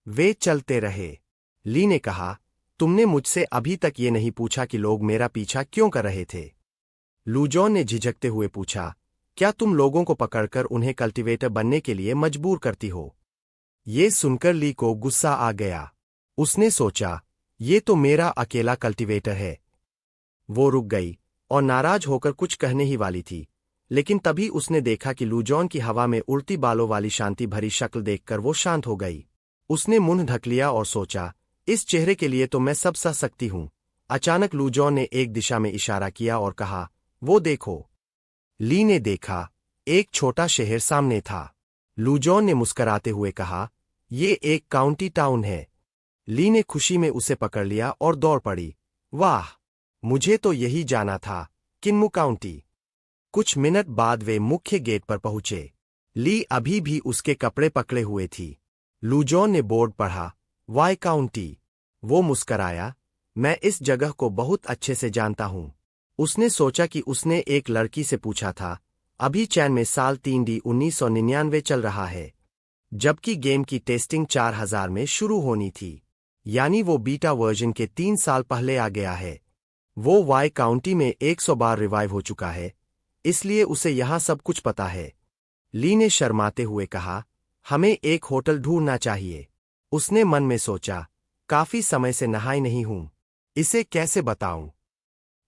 वे चलते रहे। ली ने कहा, तुमने मुझसे अभी तक ये नहीं पूछा कि लोग मेरा पीछा क्यों कर रहे थे? लूजॉन ने झिझकते हुए पूछा, क्या तुम लोगों को पकड़कर उन्हें कल्टीवेटर बनने के लिए मजबूर करती हो? ये सुनकर ली को गुस्सा आ गया। उसने सोचा, ये तो मेरा अकेला कल्टीवेटर है। वो रुक गई और नाराज होकर कुछ कहने ही वाली थी, लेकिन तभी उसने देखा कि लूजॉन की हवा में उड़ती बालों वाली शांति भरी शक्ल देखकर वो शांत हो गई। उसने मुंह ढक लिया और सोचा, इस चेहरे के लिए तो मैं सब सह सकती हूं। अचानक लूजॉन ने एक दिशा में इशारा किया और कहा, वो देखो। ली ने देखा, एक छोटा शहर सामने था। लूजॉन ने मुस्कराते हुए कहा, ये एक काउंटी टाउन है। ली ने खुशी में उसे पकड़ लिया और दौड़ पड़ी। वाह, मुझे तो यही जाना था, किन्मू काउंटी। कुछ मिनट बाद वे मुख्य गेट पर पहुंचे। ली अभी भी उसके कपड़े पकड़े हुए थी। लूजॉन ने बोर्ड पढ़ा, वाई काउंटी। वो मुस्कराया, मैं इस जगह को बहुत अच्छे से जानता हूं। उसने सोचा कि उसने एक लड़की से पूछा था, अभी चैन में साल 3D 1999 चल रहा है, जबकि गेम की टेस्टिंग 4000 में शुरू होनी थी, यानी वो बीटा वर्जन के 3 साल पहले आ गया है। वो वाई काउंटी में 100 बार रिवाइव हो चुका है, इसलिए उसे यहां सब कुछ पता है। ली ने शर्माते हुए कहा, हमें एक होटल ढूंढना चाहिए। उसने मन में सोचा, काफी समय से नहाई नहीं हूं, इसे कैसे बताऊं?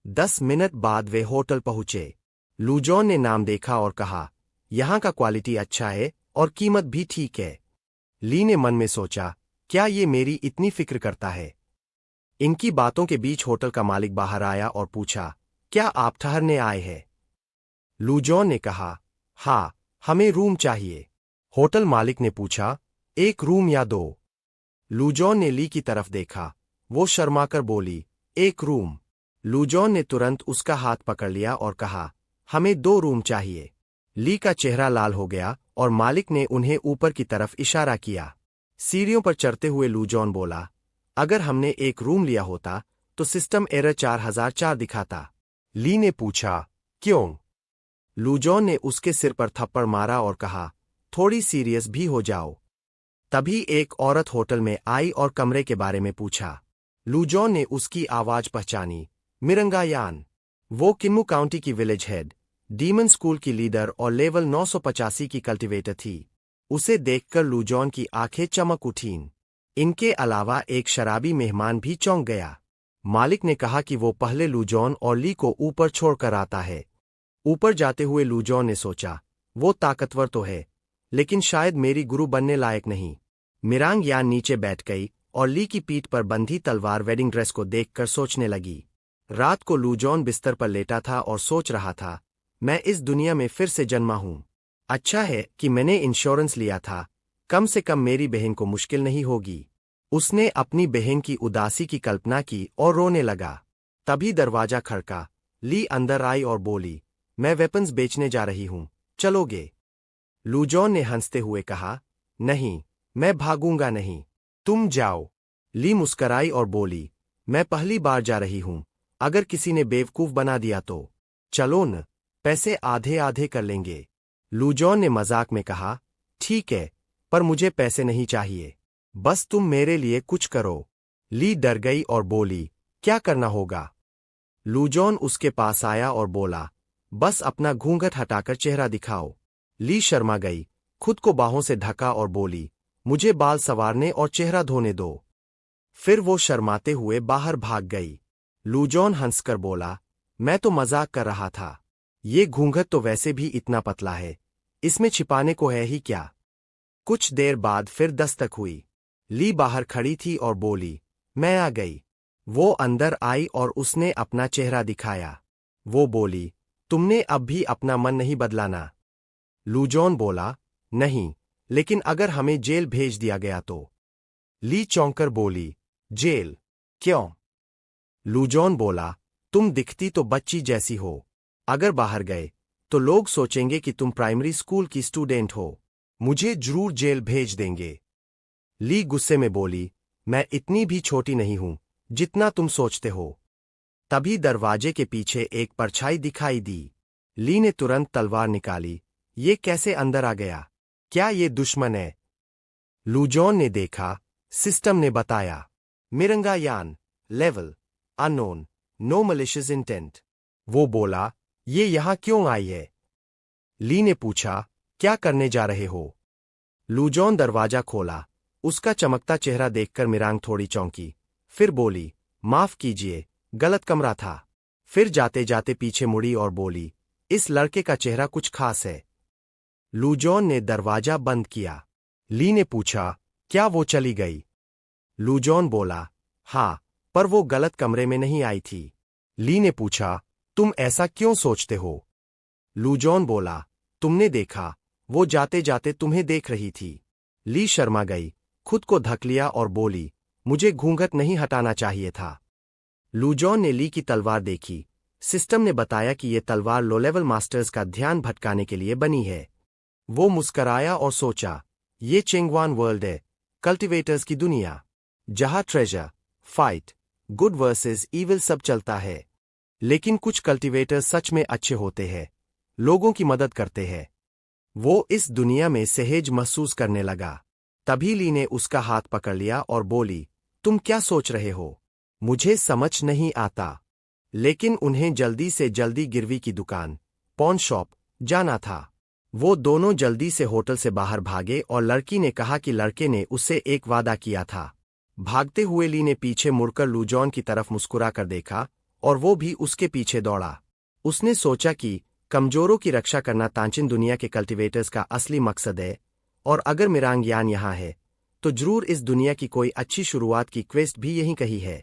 10 मिनट बाद वे होटल पहुंचे। लूजॉन ने नाम देखा और कहा, यहां का क्वालिटी अच्छा है और कीमत भी ठीक है। ली ने मन में सोचा, क्या ये मेरी इतनी फिक्र करता है? इनकी बातों के बीच होटल का मालिक बाहर आया और पूछा, क्या आप ठहरने आए हैं? लूजॉन ने कहा, हाँ, हमें रूम चाहिए। होटल मालिक ने पूछा, एक रूम या दो? लूजॉन ने ली की तरफ देखा। वो शर्माकर बोली, एक रूम। लूजॉन ने तुरंत उसका हाथ पकड़ लिया और कहा, हमें 2 रूम चाहिए। ली का चेहरा लाल हो गया और मालिक ने उन्हें ऊपर की तरफ इशारा किया। सीढ़ियों पर चढ़ते हुए लूजॉन बोला, अगर हमने एक रूम लिया होता तो सिस्टम एरर 4004 दिखाता। ली ने पूछा, क्यों? लूजॉन ने उसके सिर पर थप्पड़ मारा और कहा, थोड़ी सीरियस भी हो जाओ। तभी एक औरत होटल में आई और कमरे के बारे में पूछा। लूजॉन ने उसकी आवाज पहचानी, मिरंगा यान। वो किन्मू काउंटी की विलेज हेड, डीमन स्कूल की लीडर और लेवल 985 की कल्टीवेटर थी। उसे देखकर लूजॉन की आंखें चमक उठीं। इनके अलावा एक शराबी मेहमान भी चौंक गया। मालिक ने कहा कि वो पहले लूजॉन और ली को ऊपर छोड़कर आता है। ऊपर जाते हुए लूजॉन ने सोचा, वो ताकतवर तो है, लेकिन शायद मेरी गुरु बनने लायक नहीं। मिरांग यान नीचे बैठ गई और ली की पीठ पर बंधी तलवार वेडिंग ड्रेस को देखकर सोचने लगी। रात को लूजॉन बिस्तर पर लेटा था और सोच रहा था, मैं इस दुनिया में फिर से जन्मा हूं। अच्छा है कि मैंने इंश्योरेंस लिया था, कम से कम मेरी बहन को मुश्किल नहीं होगी। उसने अपनी बहन की उदासी की कल्पना की और रोने लगा। तभी दरवाजा खड़का। ली अंदर आई और बोली, मैं वेपन्स बेचने जा रही हूं, चलोगे? लूजॉन ने हंसते हुए कहा, नहीं, मैं भागूंगा नहीं, तुम जाओ। ली मुस्कराई और बोली, मैं पहली बार जा रही हूं, अगर किसी ने बेवकूफ बना दिया तो चलो न, पैसे आधे आधे कर लेंगे। लूजॉन ने मजाक में कहा, ठीक है, पर मुझे पैसे नहीं चाहिए, बस तुम मेरे लिए कुछ करो। ली डर गई और बोली, क्या करना होगा? लूजॉन उसके पास आया और बोला, बस अपना घूंघट हटाकर चेहरा दिखाओ। ली शर्मा गई, खुद को बाहों से ढका और बोली, मुझे बाल संवारने और चेहरा धोने दो। फिर वो शर्माते हुए बाहर भाग गई। लूजॉन हंसकर बोला, मैं तो मजाक कर रहा था, ये घूंघट तो वैसे भी इतना पतला है, इसमें छिपाने को है ही क्या? कुछ देर बाद फिर दस्तक हुई। ली बाहर खड़ी थी और बोली, मैं आ गई। वो अंदर आई और उसने अपना चेहरा दिखाया। वो बोली, तुमने अब भी अपना मन नहीं बदलाना? लूजॉन बोला, नहीं, लेकिन अगर हमें जेल भेज दिया गया तो? ली चौंककर बोली, जेल? क्यों? लूजॉन बोला, तुम दिखती तो बच्ची जैसी हो, अगर बाहर गए तो लोग सोचेंगे कि तुम प्राइमरी स्कूल की स्टूडेंट हो, मुझे जरूर जेल भेज देंगे। ली गुस्से में बोली, मैं इतनी भी छोटी नहीं हूं जितना तुम सोचते हो। तभी दरवाजे के पीछे एक परछाई दिखाई दी। ली ने तुरंत तलवार निकाली। ये कैसे अंदर आ गया? क्या ये दुश्मन है? लूजॉन ने देखा, सिस्टम ने बताया, मिरंगा यान, level unknown, no malicious intent. वो बोला, ये यहां क्यों आई है? ली ने पूछा, क्या करने जा रहे हो? लूजॉन दरवाजा खोला। उसका चमकता चेहरा देखकर मिरांग थोड़ी चौंकी, फिर बोली, माफ कीजिए, गलत कमरा था। फिर जाते जाते पीछे मुड़ी और बोली, इस लड़के का चेहरा कुछ खास है। लूजॉन ने दरवाजा बंद किया। ली ने पूछा, क्या वो चली गई? लूजॉन बोला, हाँ, पर वो गलत कमरे में नहीं आई थी। ली ने पूछा, तुम ऐसा क्यों सोचते हो? लूजॉन बोला, तुमने देखा, वो जाते जाते तुम्हें देख रही थी। ली शर्मा गई, खुद को ढक लिया और बोली, मुझे घूंघट नहीं हटाना चाहिए था। लूजॉन ने ली की तलवार देखी। सिस्टम ने बताया कि ये तलवार लो लेवल मास्टर्स का ध्यान भटकाने के लिए बनी है। वो मुस्कराया और सोचा, ये चेंगवान वर्ल्ड है, कल्टिवेटर्स की दुनिया, जहां treasure, fight, good versus evil सब चलता है। लेकिन कुछ कल्टिवेटर्स सच में अच्छे होते हैं, लोगों की मदद करते हैं। वो इस दुनिया में सहज महसूस करने लगा। तभी ली ने उसका हाथ पकड़ लिया और बोली, तुम क्या सोच रहे हो? मुझे समझ नहीं आता। लेकिन उन्हें जल्दी से जल्दी गिरवी की दुकान, पॉन शॉप, जाना था। वो दोनों जल्दी से होटल से बाहर भागे और लड़की ने कहा कि लड़के ने उससे एक वादा किया था। भागते हुए ली ने पीछे मुड़कर लूजॉन की तरफ मुस्कुरा कर देखा और वो भी उसके पीछे दौड़ा। उसने सोचा कि कमजोरों की रक्षा करना तांचिन दुनिया के कल्टिवेटर्स का असली मकसद है, और अगर मिरांग यान यहाँ है तो जरूर इस दुनिया की कोई अच्छी शुरुआत की क्वेस्ट भी यहीं कहीं है।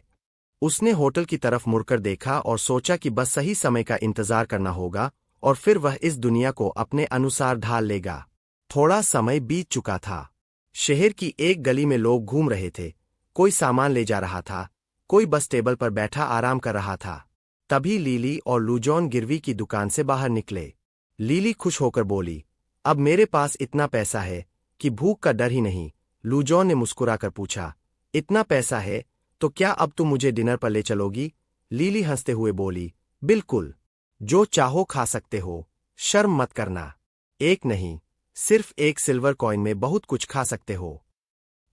उसने होटल की तरफ मुड़कर देखा और सोचा कि बस सही समय का इंतजार करना होगा और फिर वह इस दुनिया को अपने अनुसार ढाल लेगा। थोड़ा समय बीत चुका था। शहर की एक गली में लोग घूम रहे थे, कोई सामान ले जा रहा था, कोई बस टेबल पर बैठा आराम कर रहा था। तभी लीली और लूजॉन गिरवी की दुकान से बाहर निकले। लीली खुश होकर बोली, अब मेरे पास इतना पैसा है कि भूख का डर ही नहीं। लूजॉन ने मुस्कुराकर पूछा, इतना पैसा है तो क्या अब तुम मुझे डिनर पर ले चलोगी? लीली हंसते हुए बोली, बिल्कुल, जो चाहो खा सकते हो, शर्म मत करना। एक नहीं, सिर्फ एक सिल्वर कॉइन में बहुत कुछ खा सकते हो।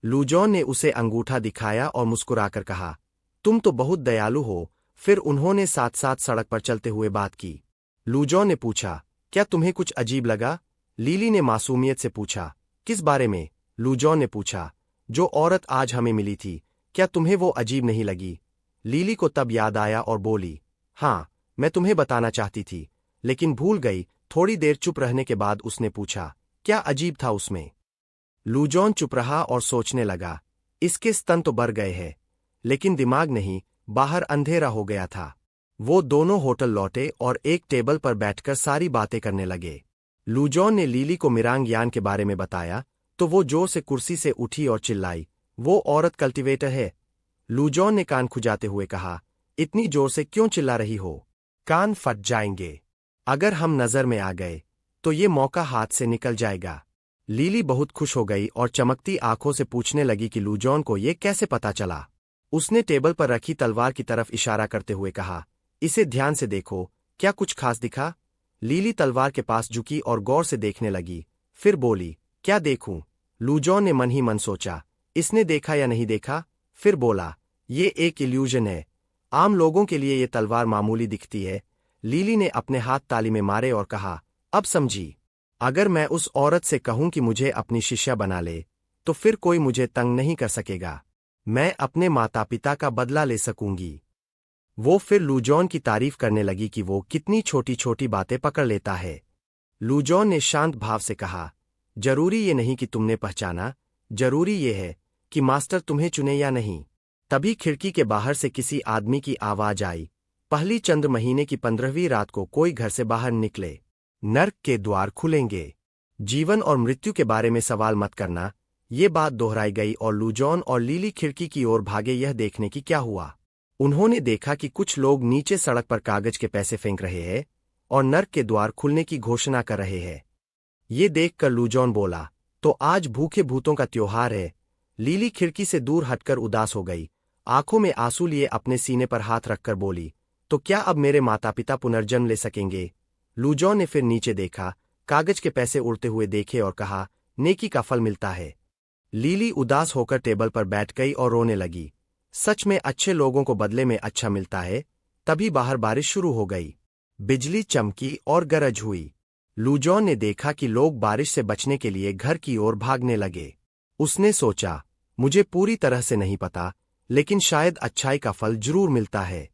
लूजॉन ने उसे अंगूठा दिखाया और मुस्कुराकर कहा, तुम तो बहुत दयालु हो। फिर उन्होंने साथ साथ सड़क पर चलते हुए बात की। लूजॉन ने पूछा, क्या तुम्हें कुछ अजीब लगा? लीली ने मासूमियत से पूछा, किस बारे में? लूजॉन ने पूछा, जो औरत आज हमें मिली थी, क्या तुम्हें वो अजीब नहीं लगी? लीली को तब याद आया और बोली, हाँ, मैं तुम्हें बताना चाहती थी, लेकिन भूल गई। थोड़ी देर चुप रहने के बाद उसने पूछा, क्या अजीब था उसमें? लूजॉन चुप रहा और सोचने लगा, इसके स्तन तो बढ़ गए हैं, लेकिन दिमाग नहीं। बाहर अंधेरा हो गया था। वो दोनों होटल लौटे और एक टेबल पर बैठकर सारी बातें करने लगे। लूजॉन ने लीली को मिरांग यान के बारे में बताया तो वो जोर से कुर्सी से उठी और चिल्लाई, वो औरत कल्टीवेटर है। लूजॉन ने कान खुजाते हुए कहा, इतनी जोर से क्यों चिल्ला रही हो? कान फट जाएंगे। अगर हम नजर में आ गए तो ये मौका हाथ से निकल जाएगा। लीली बहुत खुश हो गई और चमकती आंखों से पूछने लगी कि लूजॉन को ये कैसे पता चला। उसने टेबल पर रखी तलवार की तरफ इशारा करते हुए कहा, इसे ध्यान से देखो, क्या कुछ खास दिखा? लीली तलवार के पास झुकी और गौर से देखने लगी। फिर बोली, क्या देखूं? लूजॉन ने मन ही मन सोचा, इसने देखा या नहीं देखा? फिर बोला, ये एक इल्यूजन है। आम लोगों के लिए ये तलवार मामूली दिखती है। लीली ने अपने हाथ ताली में मारे और कहा, अब समझी। अगर मैं उस औरत से कहूं कि मुझे अपनी शिष्या बना ले, तो फिर कोई मुझे तंग नहीं कर सकेगा। मैं अपने माता पिता का बदला ले सकूंगी। वो फिर लूजॉन की तारीफ करने लगी कि वो कितनी छोटी छोटी बातें पकड़ लेता है। लूजॉन ने शांत भाव से कहा, जरूरी ये नहीं कि तुमने पहचाना, जरूरी ये है कि मास्टर तुम्हें चुने या नहीं। तभी खिड़की के बाहर से किसी आदमी की आवाज आई, पहली चंद्र महीने की 15वीं रात को कोई घर से बाहर निकले, नर्क के द्वार खुलेंगे। जीवन और मृत्यु के बारे में सवाल मत करना। ये बात दोहराई गई और लूजॉन और लीली खिड़की की ओर भागे यह देखने की क्या हुआ। उन्होंने देखा कि कुछ लोग नीचे सड़क पर कागज के पैसे फेंक रहे हैं और नर्क के द्वार खुलने की घोषणा कर रहे हैं। ये देखकर लूजॉन बोला, तो आज भूखे भूतों का त्योहार है। लीली खिड़की से दूर हटकर उदास हो गई, आंखों में आंसू लिए अपने सीने पर हाथ रखकर बोली, तो क्या अब मेरे माता पिता पुनर्जन्म ले सकेंगे? लूजॉन ने फिर नीचे देखा, कागज के पैसे उड़ते हुए देखे और कहा, नेकी का फल मिलता है। लीली उदास होकर टेबल पर बैठ गई और रोने लगी। सच में अच्छे लोगों को बदले में अच्छा मिलता है। तभी बाहर बारिश शुरू हो गई। बिजली चमकी और गरज हुई। लूजॉन ने देखा कि लोग बारिश से बचने के लिए घर की ओर भागने लगे। उसने सोचा, मुझे पूरी तरह से नहीं पता, लेकिन शायद अच्छाई का फल जरूर मिलता है।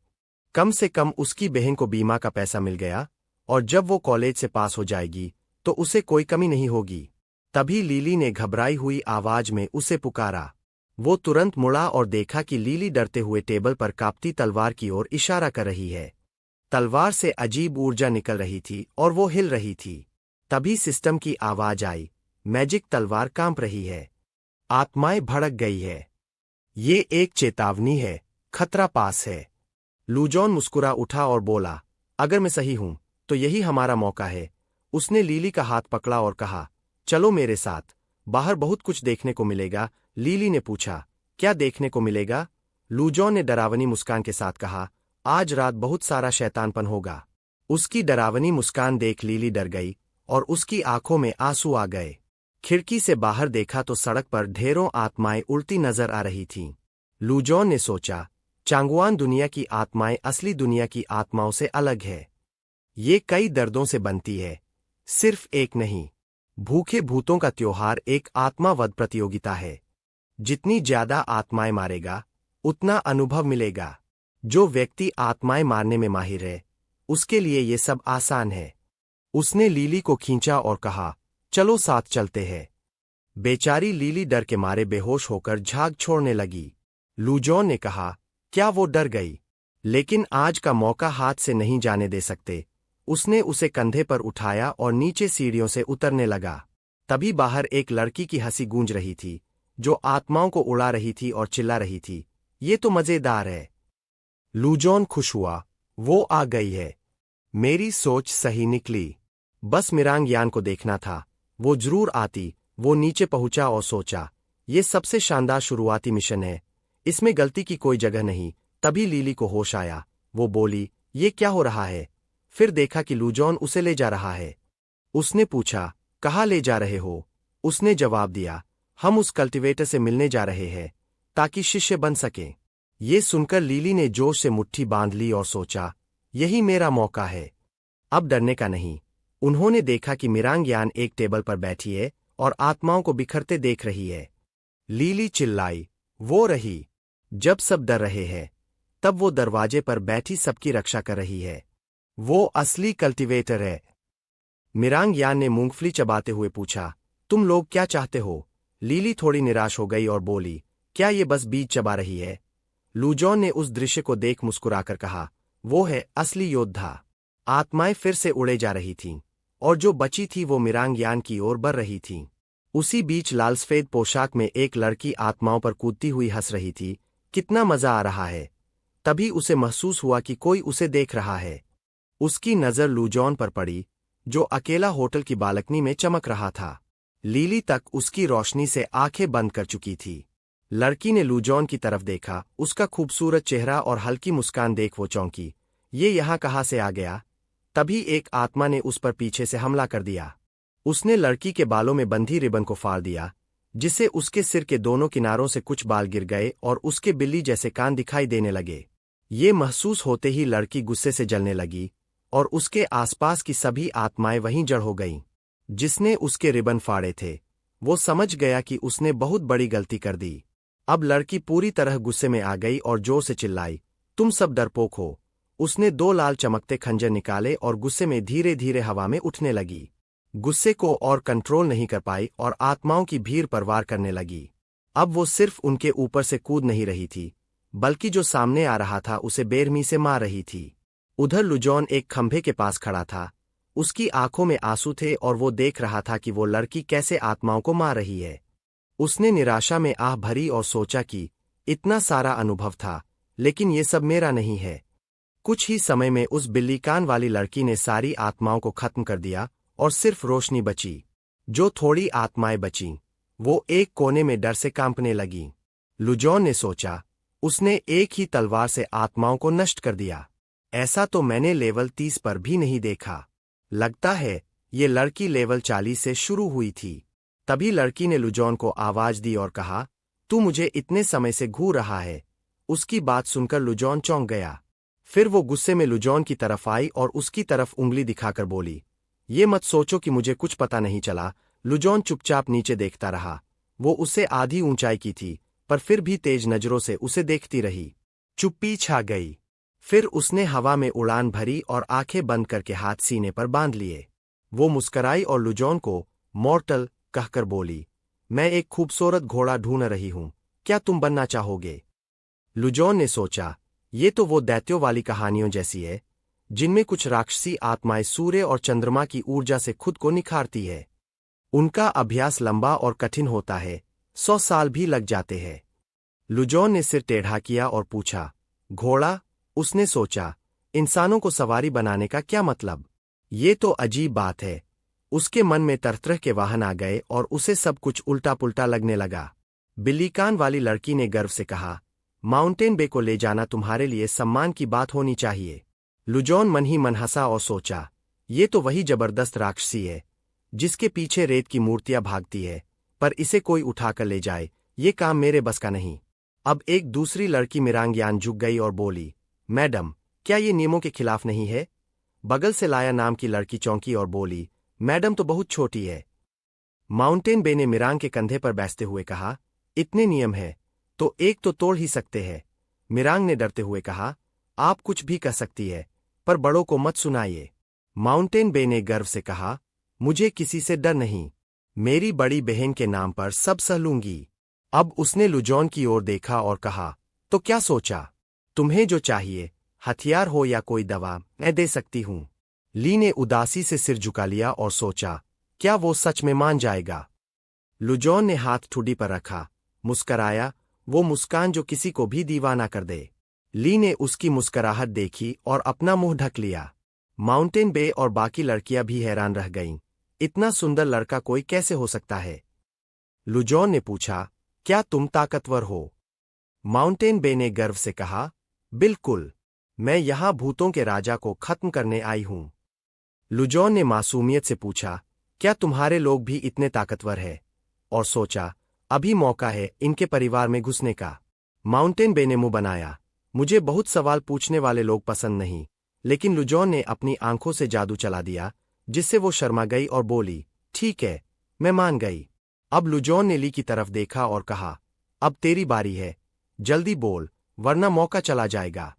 कम से कम उसकी बहन को बीमा का पैसा मिल गया और जब वो कॉलेज से पास हो जाएगी तो उसे कोई कमी नहीं होगी। तभी लीली ने घबराई हुई आवाज में उसे पुकारा। वो तुरंत मुड़ा और देखा कि लीली डरते हुए टेबल पर कांपती तलवार की ओर इशारा कर रही है। तलवार से अजीब ऊर्जा निकल रही थी और वो हिल रही थी। तभी सिस्टम की आवाज आई, मैजिक तलवार कांप रही है, आत्माएं भड़क गई है। ये एक चेतावनी है, खतरा पास है। लूजॉन मुस्कुरा उठा और बोला, अगर मैं सही हूं तो यही हमारा मौका है। उसने लीली का हाथ पकड़ा और कहा, चलो मेरे साथ, बाहर बहुत कुछ देखने को मिलेगा। लीली ने पूछा, क्या देखने को मिलेगा? लूजॉन ने डरावनी मुस्कान के साथ कहा, आज रात बहुत सारा शैतानपन होगा। उसकी डरावनी मुस्कान देख लीली डर गई और उसकी आंखों में आंसू आ गए। खिड़की से बाहर देखा तो सड़क पर ढेरों आत्माएं उड़ती नजर आ रही थीं। लूजॉन ने सोचा, चांगुआन दुनिया की आत्माएं असली दुनिया की आत्माओं से अलग है। ये कई दर्दों से बनती है, सिर्फ एक नहीं। भूखे भूतों का त्योहार एक आत्मावध प्रतियोगिता है। जितनी ज्यादा आत्माएं मारेगा, उतना अनुभव मिलेगा। जो व्यक्ति आत्माएं मारने में माहिर है, उसके लिए ये सब आसान है। उसने लीली को खींचा और कहा, चलो साथ चलते हैं। बेचारी लीली डर के मारे बेहोश होकर झाग छोड़ने लगी। लूजॉन ने कहा, क्या वो डर गई? लेकिन आज का मौका हाथ से नहीं जाने दे सकते। उसने उसे कंधे पर उठाया और नीचे सीढ़ियों से उतरने लगा। तभी बाहर एक लड़की की हंसी गूंज रही थी, जो आत्माओं को उड़ा रही थी और चिल्ला रही थी, ये तो मजेदार है। लूजॉन खुश हुआ, वो आ गई है। मेरी सोच सही निकली। बस मिरांग यान को देखना था, वो जरूर आती। वो नीचे पहुंचा और सोचा, ये सबसे शानदार शुरुआती मिशन है, इसमें गलती की कोई जगह नहीं। तभी लीली को होश आया, वो बोली, ये क्या हो रहा है? फिर देखा कि लूजॉन उसे ले जा रहा है। उसने पूछा, कहाँ ले जा रहे हो? उसने जवाब दिया, हम उस कल्टीवेटर से मिलने जा रहे हैं, ताकि शिष्य बन सकें। ये सुनकर लीली ने जोश से मुट्ठी बांध ली और सोचा, यही मेरा मौका है, अब डरने का नहीं। उन्होंने देखा कि मिरांग यान एक टेबल पर बैठी है और आत्माओं को बिखरते देख रही है। लीली चिल्लाई, वो रही। जब सब डर रहे हैं, तब वो दरवाजे पर बैठी सबकी रक्षा कर रही है। वो असली कल्टीवेटर है। मिरांग यान ने मूंगफली चबाते हुए पूछा, तुम लोग क्या चाहते हो? लीली थोड़ी निराश हो गई और बोली, क्या ये बस बीज चबा रही है? लूजॉन ने उस दृश्य को देख मुस्कुराकर कहा, वो है असली योद्धा। आत्माएं फिर से उड़े जा रही थीं, और जो बची थी वो मिरांग यान की ओर बढ़ रही थीं। उसी बीच लाल सफेद पोशाक में एक लड़की आत्माओं पर कूदती हुई हंस रही थी। कितना मजा आ रहा है। तभी उसे महसूस हुआ कि कोई उसे देख रहा है। उसकी नजर लूजॉन पर पड़ी, जो अकेला होटल की बालकनी में चमक रहा था। लीली तक उसकी रोशनी से आंखें बंद कर चुकी थी। लड़की ने लूजॉन की तरफ देखा, उसका खूबसूरत चेहरा और हल्की मुस्कान देख वो चौंकी। ये यहाँ कहाँ से आ गया? तभी एक आत्मा ने उस पर पीछे से हमला कर दिया। उसने लड़की के बालों में बंधी रिबन को फाड़ दिया, जिससे उसके सिर के दोनों किनारों से कुछ बाल गिर गए और उसके बिल्ली जैसे कान दिखाई देने लगे। ये महसूस होते ही लड़की गुस्से से जलने लगी, और उसके आसपास की सभी आत्माएं वहीं जड़ हो गईं। जिसने उसके रिबन फाड़े थे, वो समझ गया कि उसने बहुत बड़ी गलती कर दी। अब लड़की पूरी तरह गुस्से में आ गई और जोर से चिल्लाई, तुम सब डरपोक हो। उसने 2 लाल चमकते खंजर निकाले और गुस्से में धीरे धीरे हवा में उठने लगी। गुस्से को और कंट्रोल नहीं कर पाई और आत्माओं की भीड़ पर वार करने लगी। अब वो सिर्फ उनके ऊपर से कूद नहीं रही थी, बल्कि जो सामने आ रहा था उसे बेरहमी से मार रही थी। उधर लुजॉन एक खंभे के पास खड़ा था। उसकी आंखों में आंसू थे और वो देख रहा था कि वो लड़की कैसे आत्माओं को मार रही है। उसने निराशा में आह भरी और सोचा कि इतना सारा अनुभव था, लेकिन ये सब मेरा नहीं है। कुछ ही समय में उस बिल्ली कान वाली लड़की ने सारी आत्माओं को खत्म कर दिया और सिर्फ रोशनी बची। जो थोड़ी आत्माएं बचीं, वो एक कोने में डर से कांपने लगीं। लुजॉन ने सोचा, उसने एक ही तलवार से आत्माओं को नष्ट कर दिया। ऐसा तो मैंने लेवल 30 पर भी नहीं देखा। लगता है ये लड़की लेवल 40 से शुरू हुई थी। तभी लड़की ने लुजॉन को आवाज दी और कहा, तू मुझे इतने समय से घूर रहा है। उसकी बात सुनकर लुजॉन चौंक गया। फिर वो गुस्से में लुजॉन की तरफ आई और उसकी तरफ उंगली दिखाकर बोली, ये मत सोचो कि मुझे कुछ पता नहीं चला। लुजॉन चुपचाप नीचे देखता रहा। वो उससे आधी ऊंचाई की थी, पर फिर भी तेज नजरों से उसे देखती रही। चुप्पी छा गई। फिर उसने हवा में उड़ान भरी और आंखें बंद करके हाथ सीने पर बांध लिए। वो मुस्कराई और लुजॉन को मॉर्टल कहकर बोली, मैं एक खूबसूरत घोड़ा ढूंढ रही हूं, क्या तुम बनना चाहोगे? लुजॉन ने सोचा, ये तो वो दैत्यों वाली कहानियों जैसी है, जिनमें कुछ राक्षसी आत्माएं सूर्य और चंद्रमा की ऊर्जा से खुद को निखारती है। उनका अभ्यास लंबा और कठिन होता है, 100 साल भी लग जाते हैं। लुजॉन ने सिर टेढ़ा किया और पूछा, घोड़ा? उसने सोचा, इंसानों को सवारी बनाने का क्या मतलब? ये तो अजीब बात है। उसके मन में तरह के वाहन आ गए और उसे सब कुछ उल्टा पुल्टा लगने लगा। बिल्लीकान वाली लड़की ने गर्व से कहा, माउंटेन बे को ले जाना तुम्हारे लिए सम्मान की बात होनी चाहिए। लुजॉन मन ही मन हंसा और सोचा, ये तो वही जबरदस्त राक्षसी है, जिसके पीछे रेत की मूर्तियां भागती है, पर इसे कोई उठाकर ले जाए, ये काम मेरे बस का नहीं। अब एक दूसरी लड़की मिरांगयान झुक गई और बोली, मैडम, क्या ये नियमों के खिलाफ नहीं है? बगल से लाया नाम की लड़की चौंकी और बोली, मैडम तो बहुत छोटी है। माउंटेन बे ने मिरांग के कंधे पर बैठते हुए कहा, इतने नियम है तो एक तो तोड़ ही सकते हैं। मिरांग ने डरते हुए कहा, आप कुछ भी कह सकती है, पर बड़ों को मत सुनाइए। माउंटेन बे ने गर्व से कहा, मुझे किसी से डर नहीं, मेरी बड़ी बहन के नाम पर सब सह लूंगी। अब उसने लुजॉन की ओर देखा और कहा, तो क्या सोचा? तुम्हें जो चाहिए, हथियार हो या कोई दवा, मैं दे सकती हूं। ली ने उदासी से सिर झुका लिया और सोचा, क्या वो सच में मान जाएगा? लुजॉन ने हाथ ठुड्डी पर रखा, मुस्कराया, वो मुस्कान जो किसी को भी दीवाना कर दे। ली ने उसकी मुस्कुराहट देखी और अपना मुंह ढक लिया। माउंटेन बे और बाकी लड़कियां भी हैरान रह गईं। इतना सुंदर लड़का कोई कैसे हो सकता है? लुजॉन ने पूछा, क्या तुम ताकतवर हो? माउंटेन बे ने गर्व से कहा, बिल्कुल, मैं यहां भूतों के राजा को खत्म करने आई हूं। लुजॉन ने मासूमियत से पूछा, क्या तुम्हारे लोग भी इतने ताकतवर हैं? और सोचा, अभी मौका है इनके परिवार में घुसने का। माउंटेन बे ने मुंह बनाया, मुझे बहुत सवाल पूछने वाले लोग पसंद नहीं, लेकिन लुजॉन ने अपनी आंखों से जादू चला दिया, जिससे वो शर्मा गई और बोली, ठीक है, मैं मान गई। अब लुजॉन ने ली की तरफ देखा और कहा, अब तेरी बारी है, जल्दी बोल, वरना मौका चला जाएगा।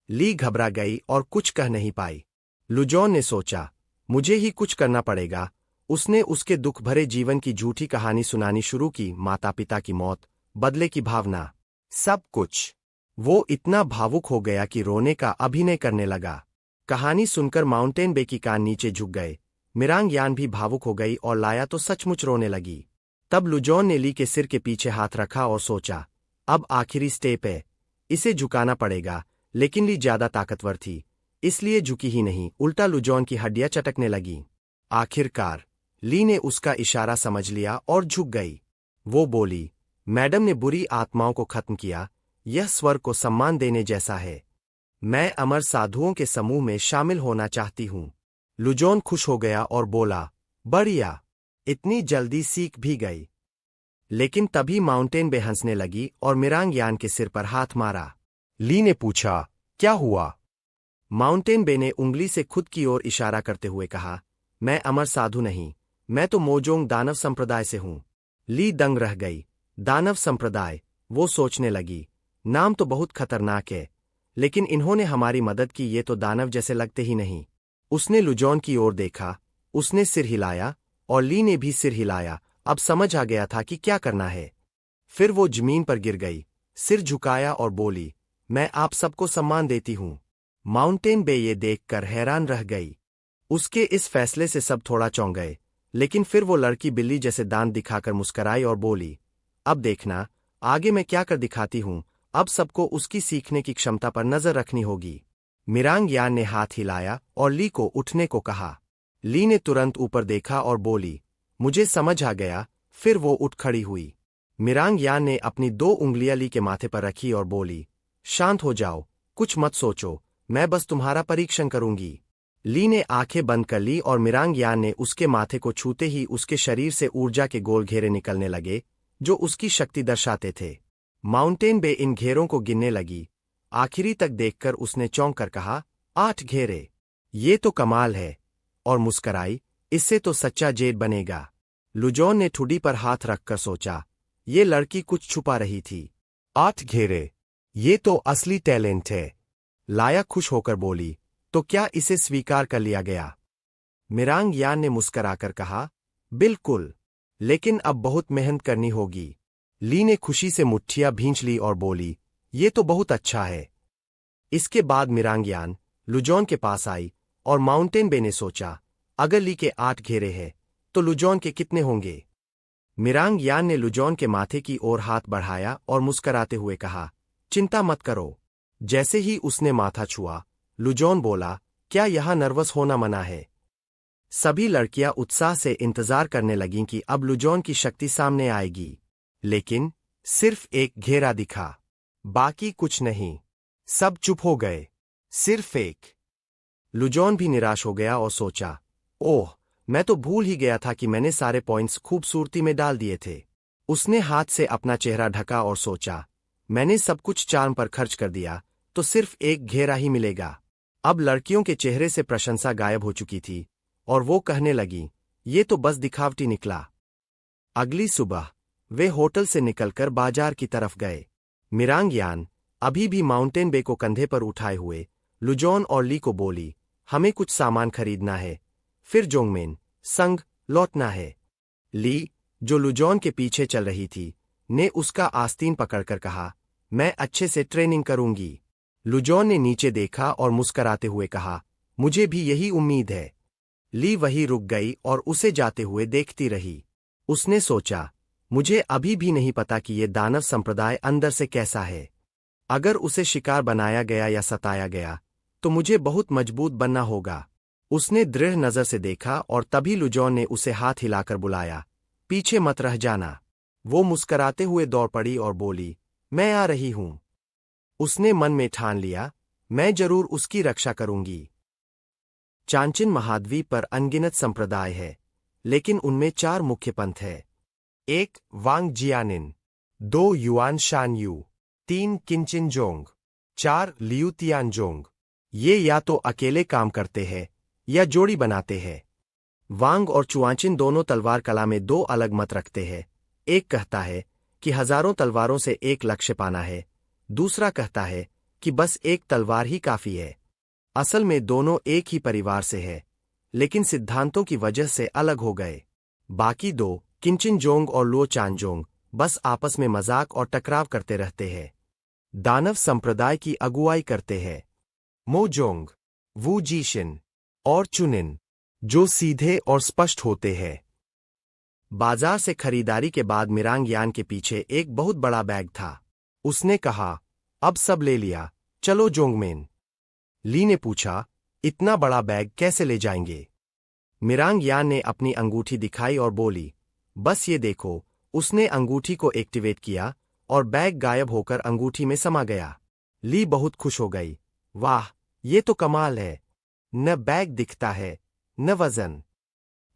ली घबरा गई और कुछ कह नहीं पाई। लुजॉन ने सोचा, मुझे ही कुछ करना पड़ेगा। उसने उसके दुख भरे जीवन की झूठी कहानी सुनानी शुरू की, माता पिता की मौत, बदले की भावना, सब कुछ। वो इतना भावुक हो गया कि रोने का अभिनय करने लगा। कहानी सुनकर माउंटेन बे की कान नीचे झुक गए। मिरांग यान भी भावुक हो गई और लाया तो सचमुच रोने लगी। तब लुजॉन ने ली के सिर के पीछे हाथ रखा और सोचा, अब आखिरी स्टेप है, इसे झुकाना पड़ेगा। लेकिन ली ज्यादा ताकतवर थी, इसलिए झुकी ही नहीं, उल्टा लुजॉन की हड्डियां चटकने लगीं। आखिरकार ली ने उसका इशारा समझ लिया और झुक गई। वो बोली, मैडम ने बुरी आत्माओं को खत्म किया, यह स्वर्ग को सम्मान देने जैसा है। मैं अमर साधुओं के समूह में शामिल होना चाहती हूँ। लुजॉन खुश हो गया और बोला, बढ़िया, इतनी जल्दी सीख भी गई। लेकिन तभी माउंटेन बे हंसने लगी और मिरांग यान के सिर पर हाथ मारा। ली ने पूछा, क्या हुआ? माउंटेन बे ने उंगली से खुद की ओर इशारा करते हुए कहा, मैं अमर साधु नहीं, मैं तो मोजोंग दानव संप्रदाय से हूं। ली दंग रह गई। दानव संप्रदाय? वो सोचने लगी, नाम तो बहुत खतरनाक है, लेकिन इन्होंने हमारी मदद की, ये तो दानव जैसे लगते ही नहीं। उसने लुजॉन की ओर देखा, उसने सिर हिलाया और ली ने भी सिर हिलाया। अब समझ आ गया था कि क्या करना है। फिर वो जमीन पर गिर गई, सिर झुकाया और बोली, मैं आप सबको सम्मान देती हूं। माउंटेन बे ये देखकर हैरान रह गई। उसके इस फैसले से सब थोड़ा चौंक गए, लेकिन फिर वो लड़की बिल्ली जैसे दांत दिखाकर मुस्कराई और बोली, अब देखना, आगे मैं क्या कर दिखाती हूं। अब सबको उसकी सीखने की क्षमता पर नजर रखनी होगी। मिरांग यान ने हाथ हिलाया और ली को उठने को कहा। ली ने तुरंत ऊपर देखा और बोली, मुझे समझ आ गया। फिर वो उठ खड़ी हुई। मिरांग यान ने अपनी 2 उंगलियां ली के माथे पर रखी और बोली, शांत हो जाओ, कुछ मत सोचो, मैं बस तुम्हारा परीक्षण करूंगी। ली ने आंखें बंद कर ली और मिरांग यान ने उसके माथे को छूते ही उसके शरीर से ऊर्जा के गोल घेरे निकलने लगे, जो उसकी शक्ति दर्शाते थे। माउंटेन बे इन घेरों को गिनने लगी। आखिरी तक देखकर उसने चौंक कर कहा, 8 घेरे, ये तो कमाल है। और मुस्कराई, इससे तो सच्चा जेड बनेगा। लुजॉन ने ठुडी पर हाथ रखकर सोचा, ये लड़की कुछ छुपा रही थी। 8 घेरे, ये तो असली टैलेंट है। लाया खुश होकर बोली, तो क्या इसे स्वीकार कर लिया गया? मिरांग यान ने मुस्कराकर कहा, बिल्कुल, लेकिन अब बहुत मेहनत करनी होगी। ली ने खुशी से मुट्ठियां भींच ली और बोली, ये तो बहुत अच्छा है। इसके बाद मिरांग यान लुजॉन के पास आई और माउंटेन बे ने सोचा, अगर ली के 8 घेरे हैं, तो लुजॉन के कितने होंगे? मिरांग यान ने लुजॉन के माथे की ओर हाथ बढ़ाया और मुस्कराते हुए कहा, चिंता मत करो। जैसे ही उसने माथा छुआ, लुजॉन बोला, क्या यहां नर्वस होना मना है? सभी लड़कियां उत्साह से इंतजार करने लगीं कि अब लुजॉन की शक्ति सामने आएगी। लेकिन सिर्फ एक घेरा दिखा, बाकी कुछ नहीं। सब चुप हो गए, सिर्फ एक। लुजॉन भी निराश हो गया और सोचा, ओह, मैं तो भूल ही गया था कि मैंने सारे पॉइंट्स खूबसूरती में डाल दिए थे। उसने हाथ से अपना चेहरा ढका और सोचा, मैंने सब कुछ चार्म पर खर्च कर दिया, तो सिर्फ एक घेरा ही मिलेगा। अब लड़कियों के चेहरे से प्रशंसा गायब हो चुकी थी और वो कहने लगी, ये तो बस दिखावटी निकला। अगली सुबह वे होटल से निकलकर बाजार की तरफ गए। मिरांग यान अभी भी माउंटेन बे को कंधे पर उठाए हुए लुजॉन और ली को बोली, हमें कुछ सामान खरीदना है, फिर जोंगमेन संग लौटना है। ली, जो लुजॉन के पीछे चल रही थी, ने उसका आस्तीन पकड़कर कहा, मैं अच्छे से ट्रेनिंग करूंगी। लुजॉन ने नीचे देखा और मुस्कराते हुए कहा, मुझे भी यही उम्मीद है। ली वहीं रुक गई और उसे जाते हुए देखती रही। उसने सोचा, मुझे अभी भी नहीं पता कि ये दानव संप्रदाय अंदर से कैसा है। अगर उसे शिकार बनाया गया या सताया गया तो मुझे बहुत मजबूत बनना होगा। उसने दृढ़ नजर से देखा और तभी लुजॉन ने उसे हाथ हिलाकर बुलाया, पीछे मत रह जाना। वो मुस्कराते हुए दौड़ पड़ी और बोली, मैं आ रही हूं। उसने मन में ठान लिया, मैं जरूर उसकी रक्षा करूंगी। चांचिन महाद्वीप पर अनगिनत संप्रदाय है, लेकिन उनमें 4 मुख्य पंथ है। 1 वांग जियानिन, 2 युआन शान यू, 3 किंचिनजोंग, 4 लियू तियानजोंग। ये या तो अकेले काम करते हैं या जोड़ी बनाते हैं। वांग और चुआंचिन दोनों तलवार कला में 2 अलग मत रखते हैं। एक कहता है कि हजारों तलवारों से एक लक्ष्य पाना है, दूसरा कहता है कि बस एक तलवार ही काफी है। असल में दोनों एक ही परिवार से है, लेकिन सिद्धांतों की वजह से अलग हो गए। बाकी 2 किंचिनजोंग और लुओ चानजोंग बस आपस में मजाक और टकराव करते रहते हैं। दानव संप्रदाय की अगुवाई करते हैं मोजोंग, वू जीशिन और चुनिन, जो सीधे और स्पष्ट होते हैं। बाजार से खरीदारी के बाद मिरांग यान के पीछे एक बहुत बड़ा बैग था। उसने कहा, अब सब ले लिया, चलो जोंगमेन। ली ने पूछा, इतना बड़ा बैग कैसे ले जाएंगे? मिरांग यान ने अपनी अंगूठी दिखाई और बोली, बस ये देखो। उसने अंगूठी को एक्टिवेट किया और बैग गायब होकर अंगूठी में समा गया। ली बहुत खुश हो गई, वाह, ये तो कमाल है। न बैग दिखता है, न वजन।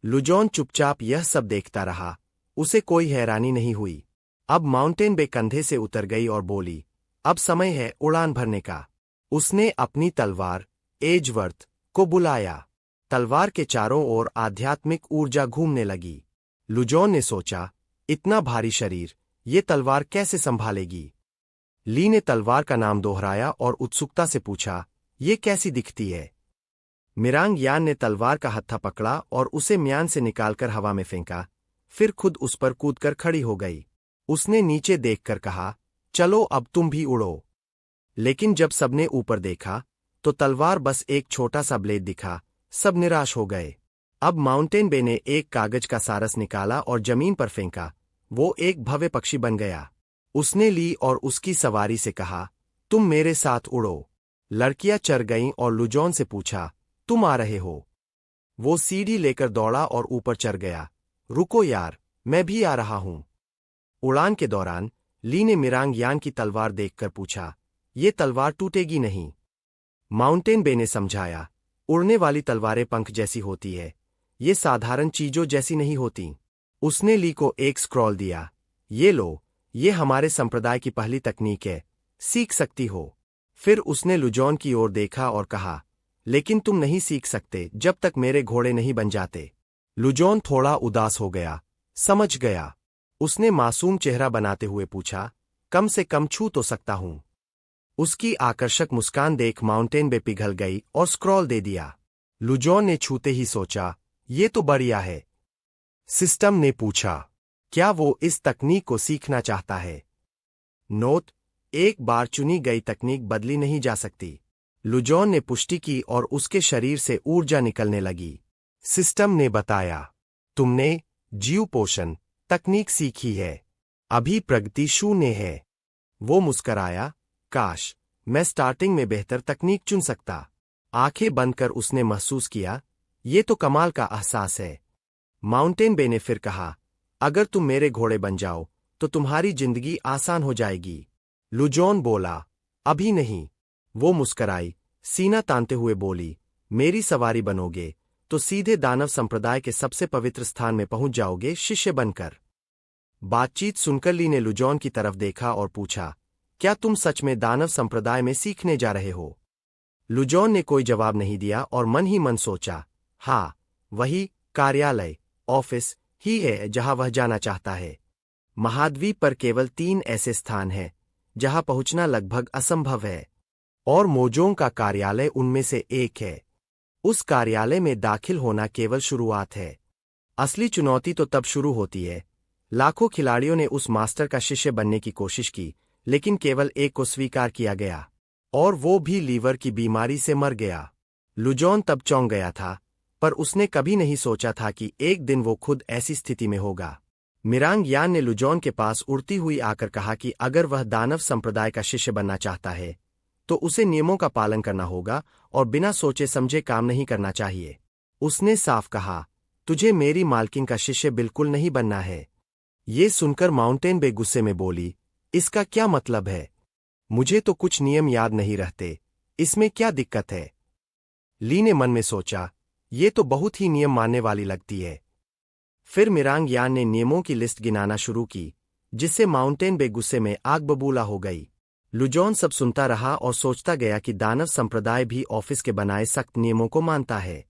लुजॉन चुपचाप यह सब देखता रहा, उसे कोई हैरानी नहीं हुई। अब माउंटेन बे कंधे से उतर गई और बोली, अब समय है उड़ान भरने का। उसने अपनी तलवार एजवर्थ को बुलाया। तलवार के चारों ओर आध्यात्मिक ऊर्जा घूमने लगी। लुजॉन ने सोचा, इतना भारी शरीर ये तलवार कैसे संभालेगी? ली ने तलवार का नाम दोहराया और उत्सुकता से पूछा, ये कैसी दिखती है? मिरांग यान ने तलवार का हत्था पकड़ा और उसे म्यान से निकालकर हवा में फेंका, फिर खुद उस पर कूदकर खड़ी हो गई। उसने नीचे देखकर कहा, चलो अब तुम भी उड़ो। लेकिन जब सबने ऊपर देखा तो तलवार बस एक छोटा सा ब्लेड दिखा। सब निराश हो गए। अब माउंटेन बे ने एक कागज का सारस निकाला और जमीन पर फेंका। वो एक भव्य पक्षी बन गया। उसने ली और उसकी सवारी से कहा, तुम मेरे साथ उड़ो। लड़कियां चढ़ गईं और लुजॉन से पूछा, तुम आ रहे हो? वो सीढ़ी लेकर दौड़ा और ऊपर चढ़ गया। रुको यार, मैं भी आ रहा हूं। उड़ान के दौरान ली ने मिरांग यान की तलवार देखकर पूछा, ये तलवार टूटेगी नहीं? माउंटेन बे ने समझाया, उड़ने वाली तलवारें पंख जैसी होती है, ये साधारण चीजों जैसी नहीं होती। उसने ली को एक स्क्रॉल दिया, ये लो, ये हमारे संप्रदाय की पहली तकनीक है, सीख सकती हो। फिर उसने लुजॉन की ओर देखा और कहा, लेकिन तुम नहीं सीख सकते जब तक मेरे घोड़े नहीं बन जाते। लुजॉन थोड़ा उदास हो गया, समझ गया। उसने मासूम चेहरा बनाते हुए पूछा, कम से कम छू तो सकता हूं? उसकी आकर्षक मुस्कान देख माउंटेन बे पिघल गई और स्क्रॉल दे दिया। लुजॉन ने छूते ही सोचा, ये तो बढ़िया है। सिस्टम ने पूछा, क्या वो इस तकनीक को सीखना चाहता है? नोट, एक बार चुनी गई तकनीक बदली नहीं जा सकती। लुजॉन ने पुष्टि की और उसके शरीर से ऊर्जा निकलने लगी। सिस्टम ने बताया, तुमने जीव पोषण तकनीक सीखी है, अभी प्रगति 0 है। वो मुस्कराया, काश मैं स्टार्टिंग में बेहतर तकनीक चुन सकता। आंखें बंद कर उसने महसूस किया, ये तो कमाल का एहसास है। माउंटेन बे ने फिर कहा, अगर तुम मेरे घोड़े बन जाओ तो तुम्हारी जिंदगी आसान हो जाएगी। लुजॉन बोला, अभी नहीं। वो मुस्कराई, सीना तानते हुए बोली, मेरी सवारी बनोगे तो सीधे दानव संप्रदाय के सबसे पवित्र स्थान में पहुंच जाओगे शिष्य बनकर। बातचीत सुनकर ली ने लुजॉन की तरफ देखा और पूछा, क्या तुम सच में दानव संप्रदाय में सीखने जा रहे हो? लुजॉन ने कोई जवाब नहीं दिया और मन ही मन सोचा, हाँ, वही कार्यालय, ऑफिस ही है जहां वह जाना चाहता है। महाद्वीप पर केवल 3 ऐसे स्थान हैं जहां पहुंचना लगभग असंभव है, और मोजोंग का कार्यालय उनमें से एक है। उस कार्यालय में दाखिल होना केवल शुरुआत है। असली चुनौती तो तब शुरू होती है। लाखों खिलाड़ियों ने उस मास्टर का शिष्य बनने की कोशिश की, लेकिन केवल एक को स्वीकार किया गया, और वो भी लीवर की बीमारी से मर गया। लुजॉन तब चौंक गया था, पर उसने कभी नहीं सोचा था कि एक दिन वो खुद ऐसी स्थिति में होगा। मिरांग यान ने लुजॉन के पास उड़ती हुई आकर कहा कि अगर वह दानव संप्रदाय का शिष्य बनना चाहता है तो उसे नियमों का पालन करना होगा और बिना सोचे समझे काम नहीं करना चाहिए। उसने साफ कहा, तुझे मेरी मालकिन का शिष्य बिल्कुल नहीं बनना है। ये सुनकर माउंटेन बे गुस्से में बोली, इसका क्या मतलब है? मुझे तो कुछ नियम याद नहीं रहते, इसमें क्या दिक्कत है? ली ने मन में सोचा, ये तो बहुत ही नियम मानने वाली लगती है। फिर मिरांग यान ने नियमों की लिस्ट गिनाना शुरू की, जिससे माउंटेन बे गुस्से में आग बबूला हो गई। लुजॉन सब सुनता रहा और सोचता गया कि दानव संप्रदाय भी ऑफिस के बनाए सख्त नियमों को मानता है।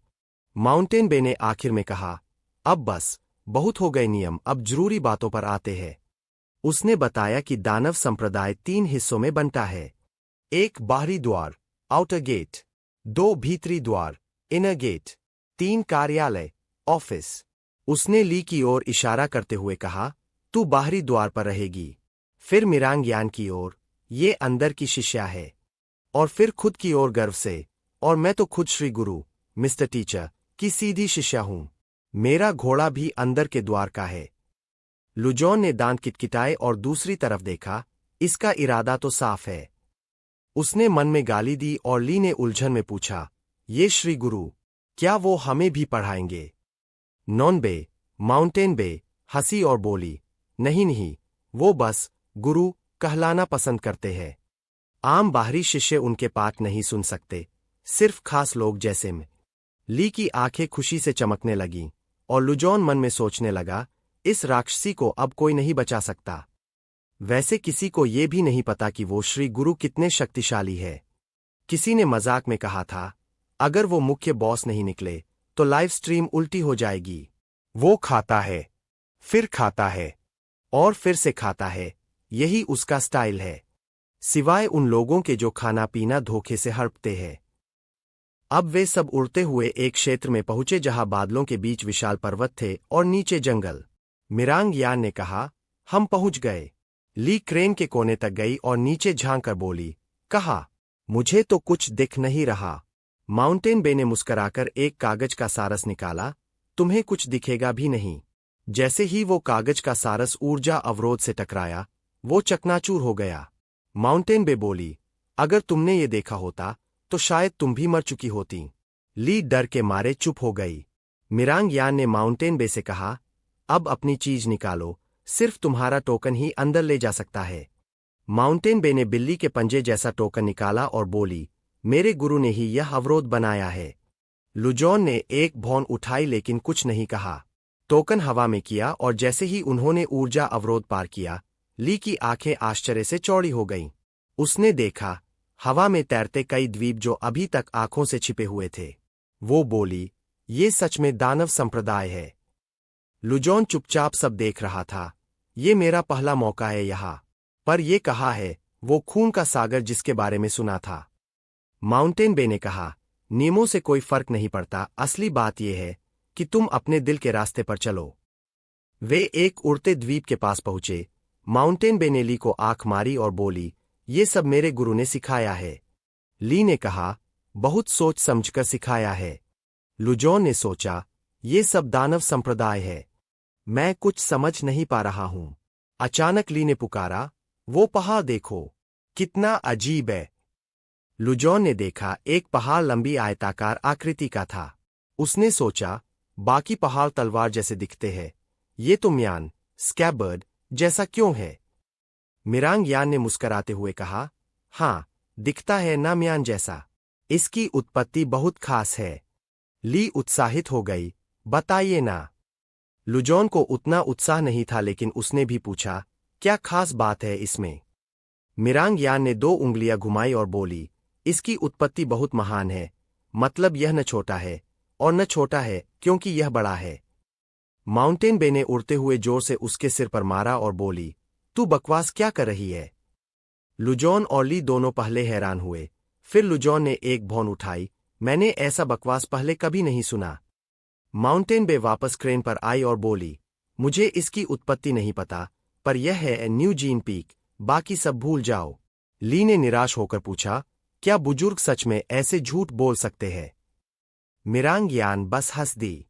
माउंटेन बे ने आखिर में कहा, अब बस, बहुत हो गए नियम, अब जरूरी बातों पर आते हैं। उसने बताया कि दानव संप्रदाय 3 हिस्सों में बनता है। 1 बाहरी द्वार, आउटर गेट, 2 भीतरी द्वार, इनर गेट, 3 कार्यालय, ऑफिस। उसने ली की ओर इशारा करते हुए कहा, तू बाहरी द्वार पर रहेगी। फिर मिरांग यान की ओर, ये अंदर की शिष्या है। और फिर खुद की ओर गर्व से, और मैं तो खुद श्री गुरु, मिस्टर टीचर, की सीधी शिष्या हूं। मेरा घोड़ा भी अंदर के द्वार का है। लुजॉन ने दांत किटकिटाए और दूसरी तरफ देखा, इसका इरादा तो साफ है। उसने मन में गाली दी और ली ने उलझन में पूछा, ये श्री गुरु, क्या वो हमें भी पढ़ाएंगे? नॉन बे, माउंटेन बे हंसी और बोली, नहीं नहीं, वो बस गुरु कहलाना पसंद करते हैं। आम बाहरी शिष्य उनके पाठ नहीं सुन सकते, सिर्फ खास लोग जैसे मैं। ली की आंखें खुशी से चमकने लगीं और लुजॉन मन में सोचने लगा, इस राक्षसी को अब कोई नहीं बचा सकता। वैसे किसी को ये भी नहीं पता कि वो श्री गुरु कितने शक्तिशाली है। किसी ने मजाक में कहा था, अगर वो मुख्य बॉस नहीं निकले तो लाइव स्ट्रीम उल्टी हो जाएगी। वो खाता है, फिर खाता है, और फिर से खाता है, यही उसका स्टाइल है। सिवाय उन लोगों के जो खाना पीना धोखे से हड़पते हैं। अब वे सब उड़ते हुए एक क्षेत्र में पहुंचे जहां बादलों के बीच विशाल पर्वत थे और नीचे जंगल। मिरांग यान ने कहा, हम पहुंच गए। ली क्रेन के कोने तक गई और नीचे झांक कर बोली, कहा, मुझे तो कुछ दिख नहीं रहा। माउंटेन बे ने मुस्कराकर एक कागज का सारस निकाला, तुम्हें कुछ दिखेगा भी नहीं। जैसे ही वो कागज का सारस ऊर्जा अवरोध से टकराया, वो चकनाचूर हो गया। माउंटेन बे बोली, अगर तुमने ये देखा होता तो शायद तुम भी मर चुकी होती। ली डर के मारे चुप हो गई। मिरांग यान ने माउंटेन बे से कहा, अब अपनी चीज निकालो, सिर्फ तुम्हारा टोकन ही अंदर ले जा सकता है। माउंटेन बे ने बिल्ली के पंजे जैसा टोकन निकाला और बोली, मेरे गुरु ने ही यह अवरोध बनाया है। लुजॉन ने एक भौं उठाई लेकिन कुछ नहीं कहा। टोकन हवा में किया और जैसे ही उन्होंने ऊर्जा अवरोध पार किया, ली की आंखें आश्चर्य से चौड़ी हो गईं। उसने देखा, हवा में तैरते कई द्वीप जो अभी तक आंखों से छिपे हुए थे। वो बोली, ये सच में दानव संप्रदाय है। लुजॉन चुपचाप सब देख रहा था। ये मेरा पहला मौका है यहाँ पर। ये कहा है वो खून का सागर जिसके बारे में सुना था। माउंटेन बे ने कहा, नियमों से कोई फर्क नहीं पड़ता, असली बात यह है कि तुम अपने दिल के रास्ते पर चलो। वे एक उड़ते द्वीप के पास पहुंचे। माउंटेन बे ने ली को आंख मारी और बोली, ये सब मेरे गुरु ने सिखाया है। ली ने कहा, बहुत सोच समझकर सिखाया है। लुजॉन ने सोचा, ये सब दानव संप्रदाय है, मैं कुछ समझ नहीं पा रहा हूं। अचानक ली ने पुकारा, वो पहाड़ देखो, कितना अजीब है। लुजॉन ने देखा, एक पहाड़ लंबी आयताकार आकृति का था। उसने सोचा, बाकी पहाड़ तलवार जैसे दिखते हैं, ये तो म्यान स्कैबर्ड जैसा क्यों है? मिरांग यान ने मुस्कराते हुए कहा, हाँ, दिखता है ना म्यान जैसा। इसकी उत्पत्ति बहुत खास है। ली उत्साहित हो गई, बताइए ना। लुजॉन को उतना उत्साह नहीं था लेकिन उसने भी पूछा, क्या खास बात है इसमें? मिरांग यान ने 2 उंगलियां घुमाई और बोली, इसकी उत्पत्ति बहुत महान है। मतलब यह न छोटा है और न छोटा है क्योंकि यह बड़ा है। माउंटेन बे ने उड़ते हुए जोर से उसके सिर पर मारा और बोली, तू बकवास क्या कर रही है? लुजॉन और ली दोनों पहले हैरान हुए। फिर लुजॉन ने एक भौं उठाई, मैंने ऐसा बकवास पहले कभी नहीं सुना। माउंटेन बे वापस क्रेन पर आई और बोली, मुझे इसकी उत्पत्ति नहीं पता, पर यह है न्यू जीन पीक, बाकी सब भूल जाओ। ली ने निराश होकर पूछा, क्या बुजुर्ग सच में ऐसे झूठ बोल सकते हैं? मिरांग यान बस हंस दी।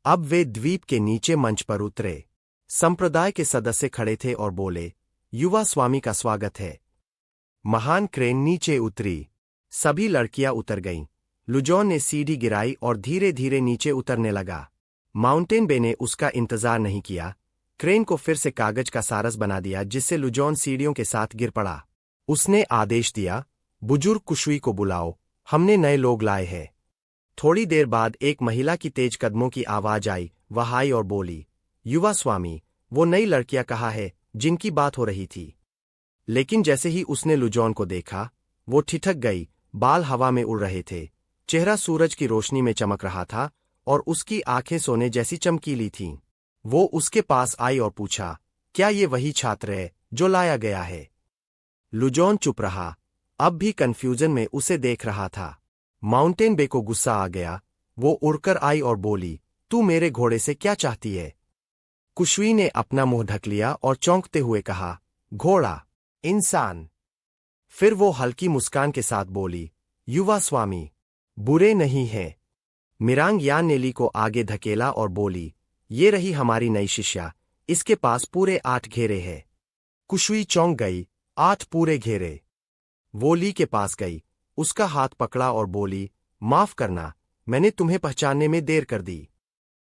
अब वे द्वीप के नीचे मंच पर उतरे। संप्रदाय के सदस्य खड़े थे और बोले, युवा स्वामी का स्वागत है। महान क्रेन नीचे उतरी। सभी लड़कियां उतर गईं। लुजॉन ने सीढ़ी गिराई और धीरे धीरे नीचे उतरने लगा। माउंटेन बे ने उसका इंतजार नहीं किया। क्रेन को फिर से कागज का सारस बना दिया, जिससे लुजॉन सीढ़ियों के साथ गिर पड़ा। उसने आदेश दिया, बुजुर्ग कुशुई को बुलाओ, हमने नए लोग लाए हैं। थोड़ी देर बाद एक महिला की तेज कदमों की आवाज आई। वह आई और बोली, युवा स्वामी, वो नई लड़कियां कहाँ है जिनकी बात हो रही थी। लेकिन जैसे ही उसने लुजॉन को देखा, वो ठिठक गई। बाल हवा में उड़ रहे थे, चेहरा सूरज की रोशनी में चमक रहा था और उसकी आंखें सोने जैसी चमकीली थीं। वो उसके पास आई और पूछा, क्या ये वही छात्र है जो लाया गया है? लुजॉन चुप रहा, अब भी कन्फ्यूजन में उसे देख रहा था। माउंटेन बे को गुस्सा आ गया। वो उड़कर आई और बोली, तू मेरे घोड़े से क्या चाहती है? कुशुई ने अपना मुंह ढक लिया और चौंकते हुए कहा, घोड़ा, इंसान। फिर वो हल्की मुस्कान के साथ बोली, युवा स्वामी, बुरे नहीं है। मिरांग यान ने ली को आगे धकेला और बोली, ये रही हमारी नई शिष्या, इसके पास पूरे 8 घेरे हैं। कुशुई चौंक गई, 8 पूरे घेरे? वो ली के पास गई, उसका हाथ पकड़ा और बोली, माफ करना, मैंने तुम्हें पहचानने में देर कर दी।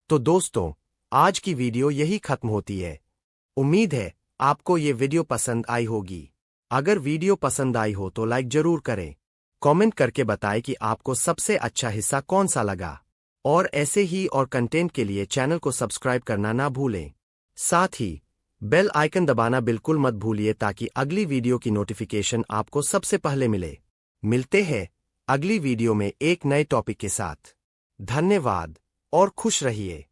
तो दोस्तों, आज की वीडियो यही खत्म होती है। उम्मीद है आपको ये वीडियो पसंद आई होगी। अगर वीडियो पसंद आई हो तो लाइक जरूर करें। कमेंट करके बताएं कि आपको सबसे अच्छा हिस्सा कौन सा लगा। और ऐसे ही और कंटेंट के लिए चैनल को सब्सक्राइब करना ना भूलें। साथ ही बेल आइकन दबाना बिल्कुल मत भूलिए ताकि अगली वीडियो की नोटिफिकेशन आपको सबसे पहले मिले। मिलते हैं अगली वीडियो में एक नए टॉपिक के साथ। धन्यवाद और खुश रहिए।